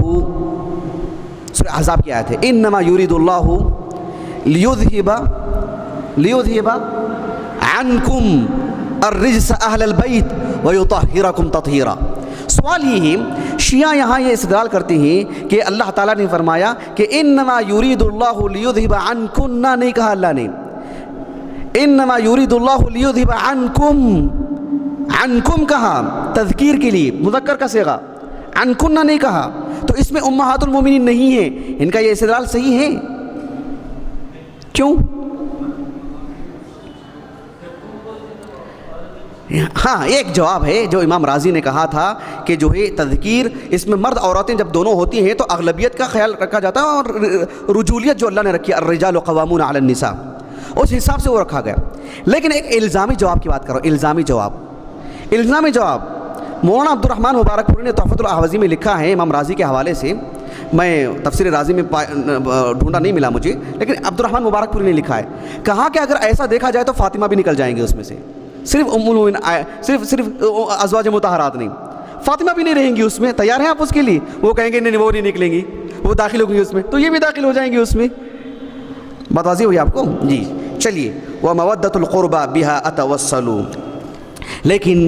سورہ احزاب کی آیت ہے, انما یرید اللہ لیذہب عنکم الرجس اہل البیت ویطہرکم تطہیرا. سوال یہ ہے, شیعہ یہاں یہ استدلال کرتے ہیں کہ اللہ تعالیٰ نے فرمایا کہ انما یرید اللہ لیذہب عنکم, نہیں کہا اللہ نے, انما یرید اللہ لیذہب عنکم, عنکم کہا تذکیر کے لیے, مذکر کا صیغہ, عنکن نہیں کہا. تو اس میں امہات المومنین نہیں ہے. ان کا یہ استدلال صحیح ہے؟ کیوں؟ ہاں ایک جواب ہے جو امام راضی نے کہا تھا کہ جو ہے تذکیر اس میں مرد عورتیں جب دونوں ہوتی ہیں تو اغلبیت کا خیال رکھا جاتا ہے, اور رجولیت جو اللہ نے رکھی ہے, الرجال قوامون علی النساء, اس حساب سے وہ رکھا گیا. لیکن ایک الزامی جواب کی بات کرو. الزامی جواب مولانا عبد الرحمن مبارک پوری نے تحفۃ الاحوذی میں لکھا ہے امام راضی کے حوالے سے. میں تفسیر رازی میں ڈھونڈا نہیں ملا مجھے, لیکن عبد الرحمن مبارک پوری نے لکھا ہے, کہا کہ اگر ایسا دیکھا جائے تو فاطمہ بھی نکل جائیں گے اس میں سے. صرف ام المومنین صرف ازواج مطہرات نہیں، فاطمہ بھی نہیں رہیں گی اس میں، تیار ہیں آپ اس کے لیے؟ وہ کہیں گے نہیں وہ نہیں نکلیں گی، وہ داخل ہوں گی اس میں، تو یہ بھی داخل ہو جائیں گے اس میں. بات واضح ہوئی آپ کو؟ جی چلیے. وَمَوَدَّةُ الْقُرْبَى بِهَا أَتَوَسَّلُ. لیکن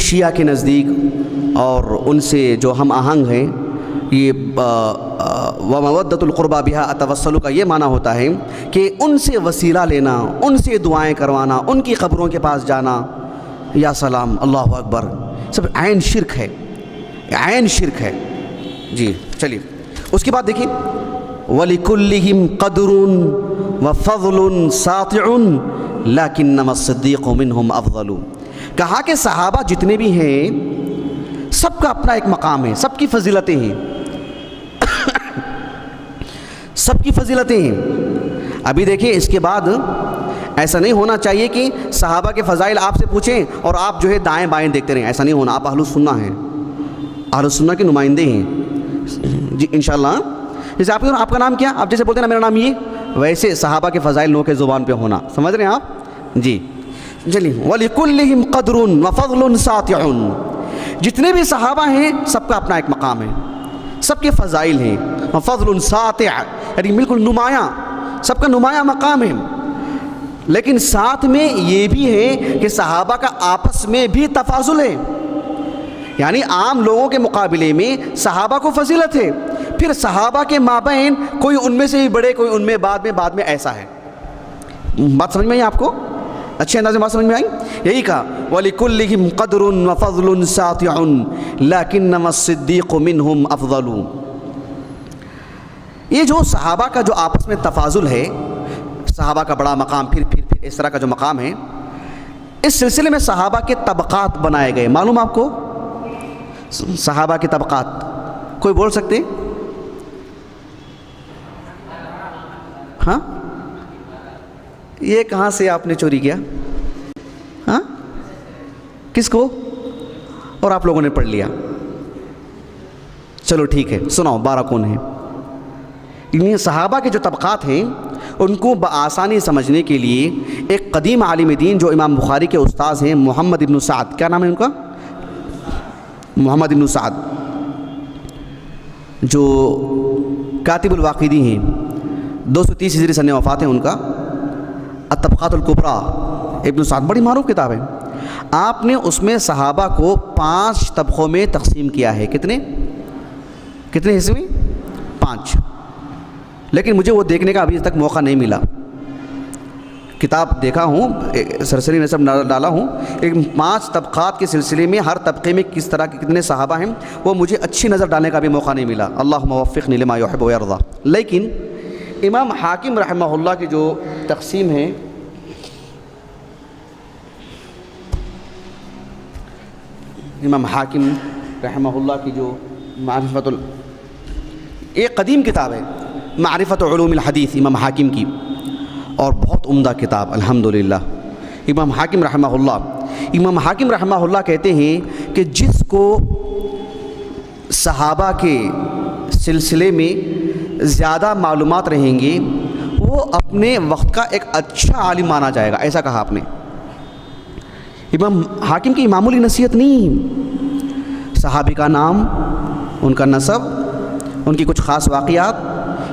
شیعہ کے نزدیک اور ان سے جو ہم آہنگ ہیں، یہ وَمَوَدَّةُ الْقُرْبَى بِهَا أَتَوَسَّلُ کا یہ معنی ہوتا ہے کہ ان سے وسیلہ لینا، ان سے دعائیں کروانا، ان کی قبروں کے پاس جانا. یا سلام، اللہ اکبر، سب عین شرک ہے، عین شرک ہے. جی چلیے اس کے بعد دیکھیں وَلِكُلِّهِمْ قَدْرٌ وَفَضْلٌ سَاطِعٌ لَكِنَّمَا الصِّدِّيقُ مِنْهُمْ أَفْضَلُ. کہا کہ صحابہ جتنے بھی ہیں سب کا اپنا ایک مقام ہے، سب کی فضیلتیں ہیں، سب کی فضیلتیں ہیں. ابھی دیکھیں اس کے بعد ایسا نہیں ہونا چاہیے کہ صحابہ کے فضائل آپ سے پوچھیں اور آپ جو ہے دائیں بائیں دیکھتے رہیں، ایسا نہیں ہونا. آپ اہل السنہ ہیں، اہل السنہ کے نمائندے ہیں. جی انشاءاللہ. جیسے آپ کا نام کیا، آپ جیسے بولتے ہیں نا میرا نام یہ، ویسے صحابہ کے فضائل لوگوں کے زبان پہ ہونا. سمجھ رہے ہیں آپ؟ جی چلیے. وَلِكُلِّهِمْ قَدْرٌ وَفَضْلٌ سَاطِعٌ. جتنے بھی صحابہ ہیں سب کا اپنا ایک مقام ہے، سب کے فضائل ہیں. وَفَضْلٌ سَاطِعٌ یعنی بالکل نمایاں، سب کا نمایاں مقام ہے. لیکن ساتھ میں یہ بھی ہے کہ صحابہ کا آپس میں بھی تفاضل ہے، یعنی عام لوگوں کے مقابلے میں صحابہ کو فضیلت ہے، پھر صحابہ کے مابین کوئی ان میں سے بھی بڑے، کوئی ان میں بعد میں ایسا ہے. بات سمجھ میں آئی آپ کو؟ اچھے انداز میں بات سمجھ میں آئی؟ یہی کہا وَلِكُلِّهِمْ قَدْرٌ وَفَضْلٌ سَاطِعٌ لَكِنَّمَا الصِّدِّيقُ مِنْهُمْ أَفْضَلُ. یہ جو صحابہ کا جو آپس میں تفاضل ہے، صحابہ کا بڑا مقام، پھر اس طرح کا جو مقام ہے، اس سلسلے میں صحابہ کے طبقات بنائے گئے. معلوم آپ کو صحابہ کے طبقات؟ کوئی بول سکتے؟ ہاں یہ کہاں سے آپ نے چوری کیا؟ ہاں کس کو؟ اور آپ لوگوں نے پڑھ لیا. چلو ٹھیک ہے، سناؤ 12 کون ہیں؟ ان صحابہ کے جو طبقات ہیں ان کو بآسانی سمجھنے کے لیے ایک قدیم عالم دین جو امام بخاری کے استاذ ہیں، محمد ابن سعد، کیا نام ہے ان کا؟ محمد ابن سعد، جو کاتب الواقدی ہیں، 230 ہجری سن وفات ہے ان کا. الطبقات الکبریٰ ابن سعد بڑی معروف کتاب ہے. آپ نے اس میں صحابہ کو 5 طبقوں میں تقسیم کیا ہے. کتنے حصے میں؟ 5. لیکن مجھے وہ دیکھنے کا ابھی تک موقع نہیں ملا. کتاب دیکھا ہوں، سرسری میں سب ڈالا ہوں، لیکن 5 طبقات کے سلسلے میں ہر طبقے میں کس طرح کے کتنے صحابہ ہیں وہ مجھے اچھی نظر ڈالنے کا بھی موقع نہیں ملا. اللہم وفقنی لما یحب ویرضا. لیکن امام حاکم رحمہ اللہ کی جو تقسیم ہے، امام حاکم رحمہ اللہ کی جو ایک قدیم کتاب ہے معرفت علوم الحدیث امام حاکم کی، اور بہت عمدہ کتاب الحمدللہ. امام حاکم رحمہ اللہ کہتے ہیں کہ جس کو صحابہ کے سلسلے میں زیادہ معلومات رہیں گے وہ اپنے وقت کا ایک اچھا عالم مانا جائے گا. ایسا کہا آپ نے. امام حاکم کی معمولی نصیحت نہیں، صحابی کا نام، ان کا نسب، ان کی کچھ خاص واقعات،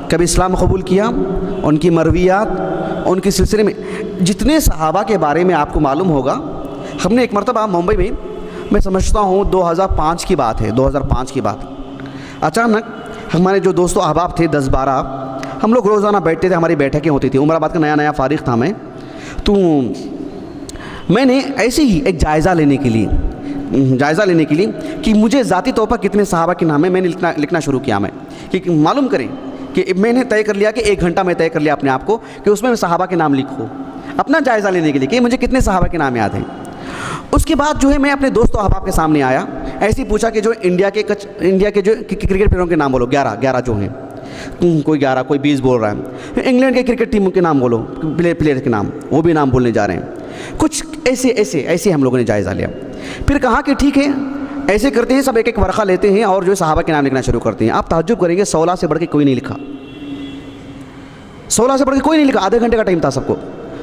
کبھی اسلام قبول کیا، ان کی مرویات، ان کے سلسلے میں جتنے صحابہ کے بارے میں آپ کو معلوم ہوگا. ہم نے ایک مرتبہ ممبئی میں سمجھتا ہوں 2005 کی بات ہے، 2005 کی بات، اچانک ہمارے جو دوست و احباب تھے 10-12، ہم لوگ روزانہ بیٹھتے تھے، ہماری بیٹھکیں ہوتی تھیں. عمر آباد کا نیا فارغ تھا میں، تو میں نے ایسے ہی ایک جائزہ لینے کے لیے کہ مجھے ذاتی طور پر کتنے صحابہ کے نام ہیں میں نے لکھنا شروع کیا. میں کہ معلوم کریں کہ میں نے طے کر لیا کہ 1 گھنٹہ میں طے کر لیا اپنے آپ کو کہ اس میں صحابہ کے نام لکھوں، اپنا جائزہ لینے کے لیے کہ مجھے کتنے صحابہ کے نام یاد ہیں. اس کے بعد جو ہے میں اپنے دوست و احباب کے سامنے آیا، ایسے ہی پوچھا کہ جو انڈیا کے جو کرکٹ پلیئروں کے نام بولو، 11 جو ہیں، کوئی 11 کوئی 20 بول رہا ہے. انگلینڈ کے کرکٹ ٹیم کے نام بولو، پلیئر کے نام، وہ بھی نام بولنے جا رہے ہیں. کچھ ایسے ہم لوگوں نے جائزہ لیا. پھر کہا کہ ٹھیک ہے ایسے کرتے ہیں، سب ایک ورقہ لیتے ہیں اور جو صحابہ کے نام لکھنا شروع کرتے ہیں. آپ تعجب کریں گے 16 سے بڑھ کے کوئی نہیں لکھا، 16 سے بڑھ کے کوئی نہیں لکھا. آدھے گھنٹے کا ٹائم تھا سب کو.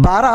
12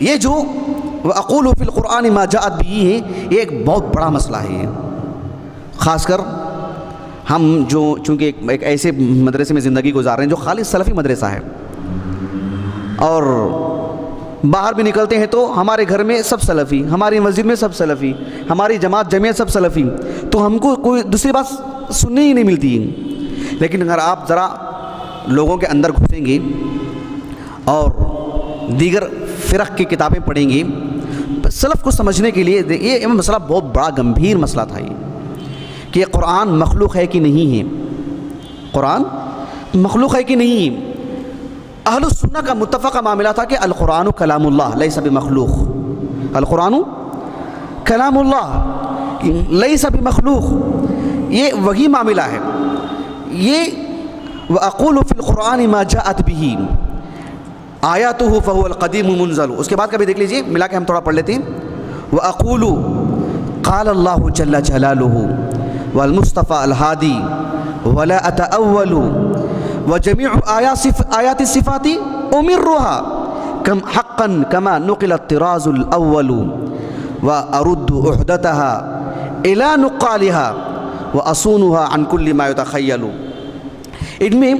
یہ جو وَأَقُولُ فِي الْقُرْآنِ مَا جَاءَتْ بِهِ ہے، یہ ایک بہت بڑا مسئلہ ہے یہ۔ خاص کر ہم جو چونکہ ایک ایسے مدرسے میں زندگی گزار رہے ہیں جو خالص سلفی مدرسہ ہے، اور باہر بھی نکلتے ہیں تو ہمارے گھر میں سب سلفی، ہماری مسجد میں سب سلفی، ہماری جماعت جمعیت سب سلفی، تو ہم کو کوئی دوسری بات سننے ہی نہیں ملتی۔ لیکن اگر آپ ذرا لوگوں کے اندر گھسیں گے اور دیگر فرق کی کتابیں پڑھیں گے، سلف کو سمجھنے کے لیے یہ مسئلہ بہت بڑا گمبھیر مسئلہ تھا یہ، کہ قرآن مخلوق ہے کہ نہیں ہے، قرآن مخلوق ہے کہ نہیں۔ اہل السنہ کا متفقہ معاملہ تھا کہ القرآن کلام اللہ لیس بمخلوق، القرآن کلام اللہ لیس بمخلوق، یہ وہی معاملہ ہے۔ یہ وَأَقُولُ فِي الْقُرْآنِ مَا جَاءَتْ بِهِ آیاتُهُ فَهُوَ الْقَدِيمُ مُنزَلُ، اس کے بعد کبھی دیکھ لیجئے، ملا کے ہم تھوڑا پڑھ لیتے ہیں۔ وَأَقُولُ قَالَ اللَّهُ جَلَّ جَلَالُهُ وَالْمُصْطَفَى الْهَادِي وَلَا أَتَأَوَّلُ وَجَمِيعُ آيَاتِ الصِّفَاتِ أُمِرُّهَا حَقًّا كَمَا نُقِلَ الطِّرَازُ الْأَوَّلُ وَأَرُدُّ أُحْدَتَهَا إِلَى نُقَّالِهَا وَأَصُونُهَا عَنْ كُلِّ مَا يُتَخَيَّلُ۔ ان میں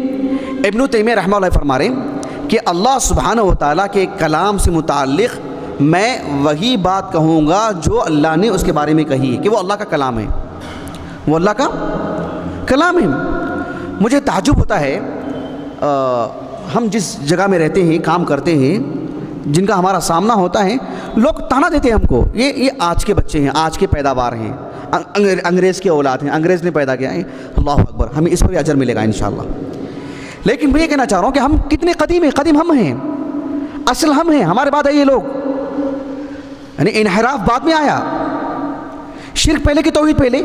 ابن تیمیہ رحمہ اللہ فرما رہے ہیں کہ اللہ سبحانہ و تعالیٰ کے کلام سے متعلق میں وہی بات کہوں گا جو اللہ نے اس کے بارے میں کہی ہے، کہ وہ اللہ کا کلام ہے، وہ اللہ کا کلام ہے۔ مجھے تعجب ہوتا ہے، ہم جس جگہ میں رہتے ہیں، کام کرتے ہیں، جن کا ہمارا سامنا ہوتا ہے، لوگ تانا دیتے ہیں ہم کو، یہ آج کے بچے ہیں، آج کے پیداوار ہیں، انگریز کی اولاد ہیں، انگریز نے پیدا کیا ہے۔ اللہ اکبر، ہمیں اس پر بھی اجر ملے گا انشاءاللہ۔ لیکن میں یہ کہنا چاہ رہا ہوں کہ ہم کتنے قدیم ہیں، قدیم ہم ہیں، اصل ہم ہیں، ہمارے بعد ہے یہ لوگ، یعنی انحراف بعد میں آیا، شرک پہلے کی توحید پہلے۔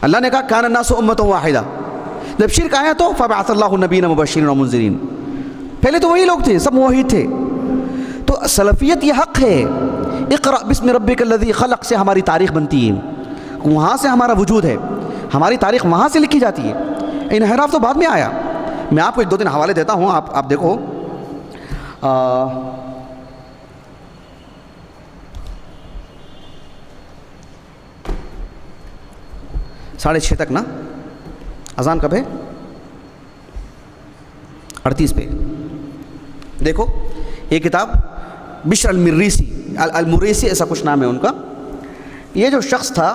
اللہ نے کہا کان الناس امۃ واحدہ، جب شرک آیا تو فبعث اللہ النبیین مبشرین ومنذرین، پہلے تو وہی لوگ تھے، سب موحد تھے۔ تو سلفیت یہ حق ہے، اقرأ بسم ربک الذی خلق سے ہماری تاریخ بنتی ہے، وہاں سے ہمارا وجود ہے، ہماری تاریخ وہاں سے لکھی جاتی ہے۔ انحراف تو بعد میں آیا۔ میں آپ کو ایک دو دن حوالے دیتا ہوں، آپ دیکھو، 6:30 تک نا، اذان کب ہے؟ 38 پہ۔ دیکھو یہ کتاب بشر المریسی ایسا کچھ نام ہے ان کا۔ یہ جو شخص تھا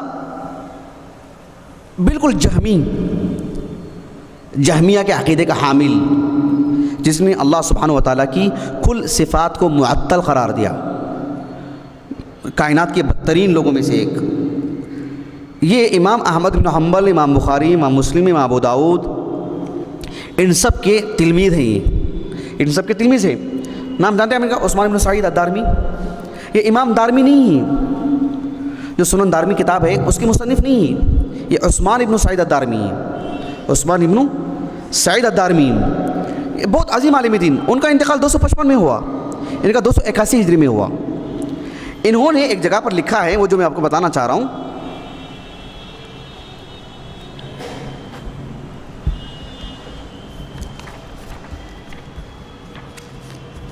بالکل جہمیہ کے عقیدے کا حامل، جس نے اللہ سبحانہ و تعالیٰ کی کل صفات کو معطل قرار دیا، کائنات کے بدترین لوگوں میں سے ایک۔ یہ امام احمد بن حنبل، امام بخاری، امام مسلم، امام ابو داؤد، ان سب کے تلمید ہیں، یہ ان سب کے تلمید ہیں۔ نام جانتے ہیں ان کا؟ عثمان بن سعید الدارمی۔ یہ امام دارمی نہیں ہے، جو سنن دارمی کتاب ہے اس کی مصنف نہیں ہے، یہ عثمان بن سعید الدارمی ہے، عثمان بن سعید الدارمی، یہ بہت عظیم عالم دین۔ ان کا انتقال 255 میں ہوا، ان کا 281 ہجری میں ہوا۔ انہوں نے ایک جگہ پر لکھا ہے، وہ جو میں آپ کو بتانا چاہ رہا ہوں،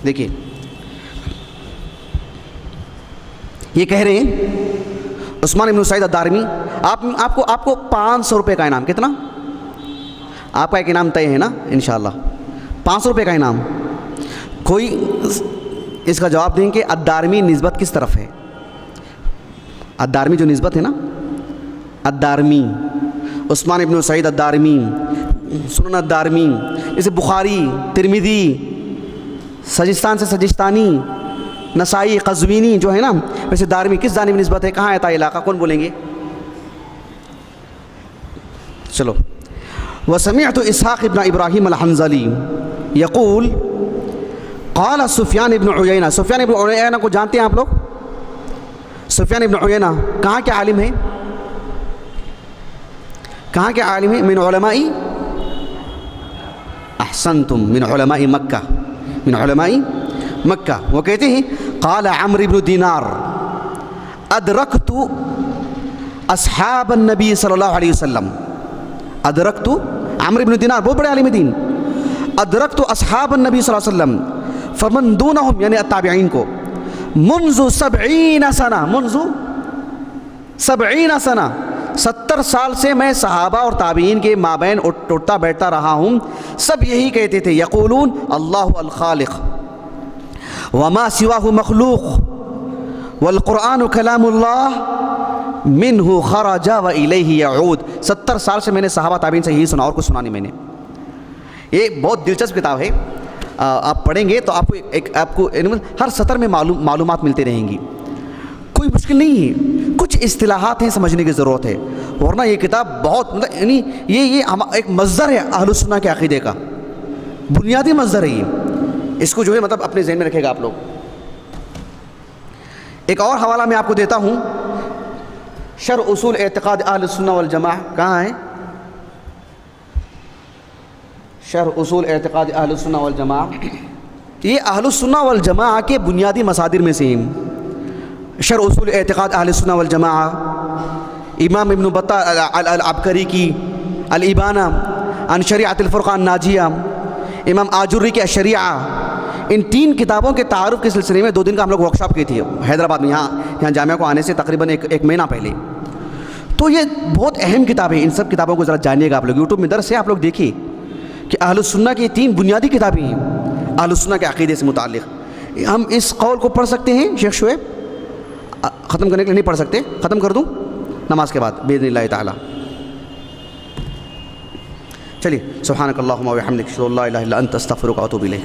دیکھیے یہ کہہ رہے ہیں عثمان بن سعید الدارمی، آپ کو 500 روپے کا انعام۔ کتنا؟ آپ کا ایک انعام طے ہے نا انشاءاللہ، 500 روپے کا انعام۔ کوئی اس کا جواب دیں کہ الدارمی نسبت کس طرف ہے؟ الدارمی جو نسبت ہے نا، الدارمی، عثمان بن سعید الدارمی، سنن الدارمی، جیسے بخاری، ترمذی، سجستان سے سجستانی، نسائی، قزوینی جو ہے نا، ویسے دارمی کس جانب نسبت ہے؟ کہاں ہے تا علاقہ؟ کون بولیں گے؟ چلو۔ وسمعت اسحاق ابن ابراہیم الحنظلی یقول قال سفیان ابن عیینہ۔ سفیان ابن عیینہ کو جانتے ہیں آپ لوگ؟ سفیان ابن عیینہ کہاں کے عالم ہیں؟ کہاں کے عالم ہیں؟ من علماء، احسنتم، من علماء مکہ، من علماء مکہ۔ وہ کہتے ہیں قال عمرو بن دینار ادرکت اصحاب النبی صلی اللہ علیہ وسلم، ادرکت، عمرو بن دینار بہت بڑے عالم دین، ادرکت اصحاب النبی صلی اللہ علیہ وسلم فمن دونہم یعنی التابعین کو منذ 70 سنہ، منذ 70 سنہ 70 سال سے میں صحابہ اور تابعین کے مابین اٹھتا بیٹھتا رہا ہوں، سب یہی کہتے تھے یقولون اللہ الخالق وما سواہ مخلوق والقرآن کلام اللہ منہ خرج و الیہ یعود۔ 70 سال سے میں نے صحابہ تابعین سے یہی سنا، اور کچھ سنا نہیں میں نے۔ یہ بہت دلچسپ کتاب ہے، آپ پڑھیں گے تو آپ کو ہر سطر میں معلومات ملتی رہیں گی، کوئی مشکل نہیں ہے، کچھ اصطلاحات ہیں سمجھنے کی ضرورت ہے، ورنہ یہ کتاب بہت یعنی یہ ایک مصدر ہے اہل السنہ کے عقیدے کا، بنیادی مصدر ہے یہ، اس کو جو ہے مطلب اپنے ذہن میں رکھے گا آپ لوگ۔ ایک اور حوالہ میں آپ کو دیتا ہوں، شرح اصول اعتقاد اہل السنہ والجماعہ، کہاں ہے؟ شرح اصول اعتقاد اہل السنہ والجماعہ، یہ اہل السنہ والجماعہ کے بنیادی مصادر میں سے ہیں۔ شرح اصول اعتقاد اہل السنہ والجماعہ، امام ابن بطہ العبقری کی الابانہ عن شریعت الفرقان ناجیہ، امام آجری کی الشریعہ، ان 3 کتابوں کے تعارف کے سلسلے میں 2 دن کا ہم لوگ ورکشاپ کی تھی حیدرآباد میں، یہاں جامعہ کو آنے سے تقریباً ایک مہینہ پہلے۔ تو یہ بہت اہم کتابیں، ان سب کتابوں کو ذرا جانیے گا آپ لوگ، یوٹیوب میں درس ہے، آپ لوگ دیکھیے کہ اہل السنہ کی 3 بنیادی کتابیں ہیں اہل السنہ کے عقیدے سے متعلق۔ ہم اس قول کو پڑھ سکتے ہیں شیخ شعیب؟ ختم کرنے کے لیے نہیں پڑھ سکتے، ختم کر دوں نماز کے بعد باذن اللہ تعالی۔ چلیے، سبحانک اللہم و بحمدک، اشہد ان لا الہ الا انت، استغفرک و اتوب الیک۔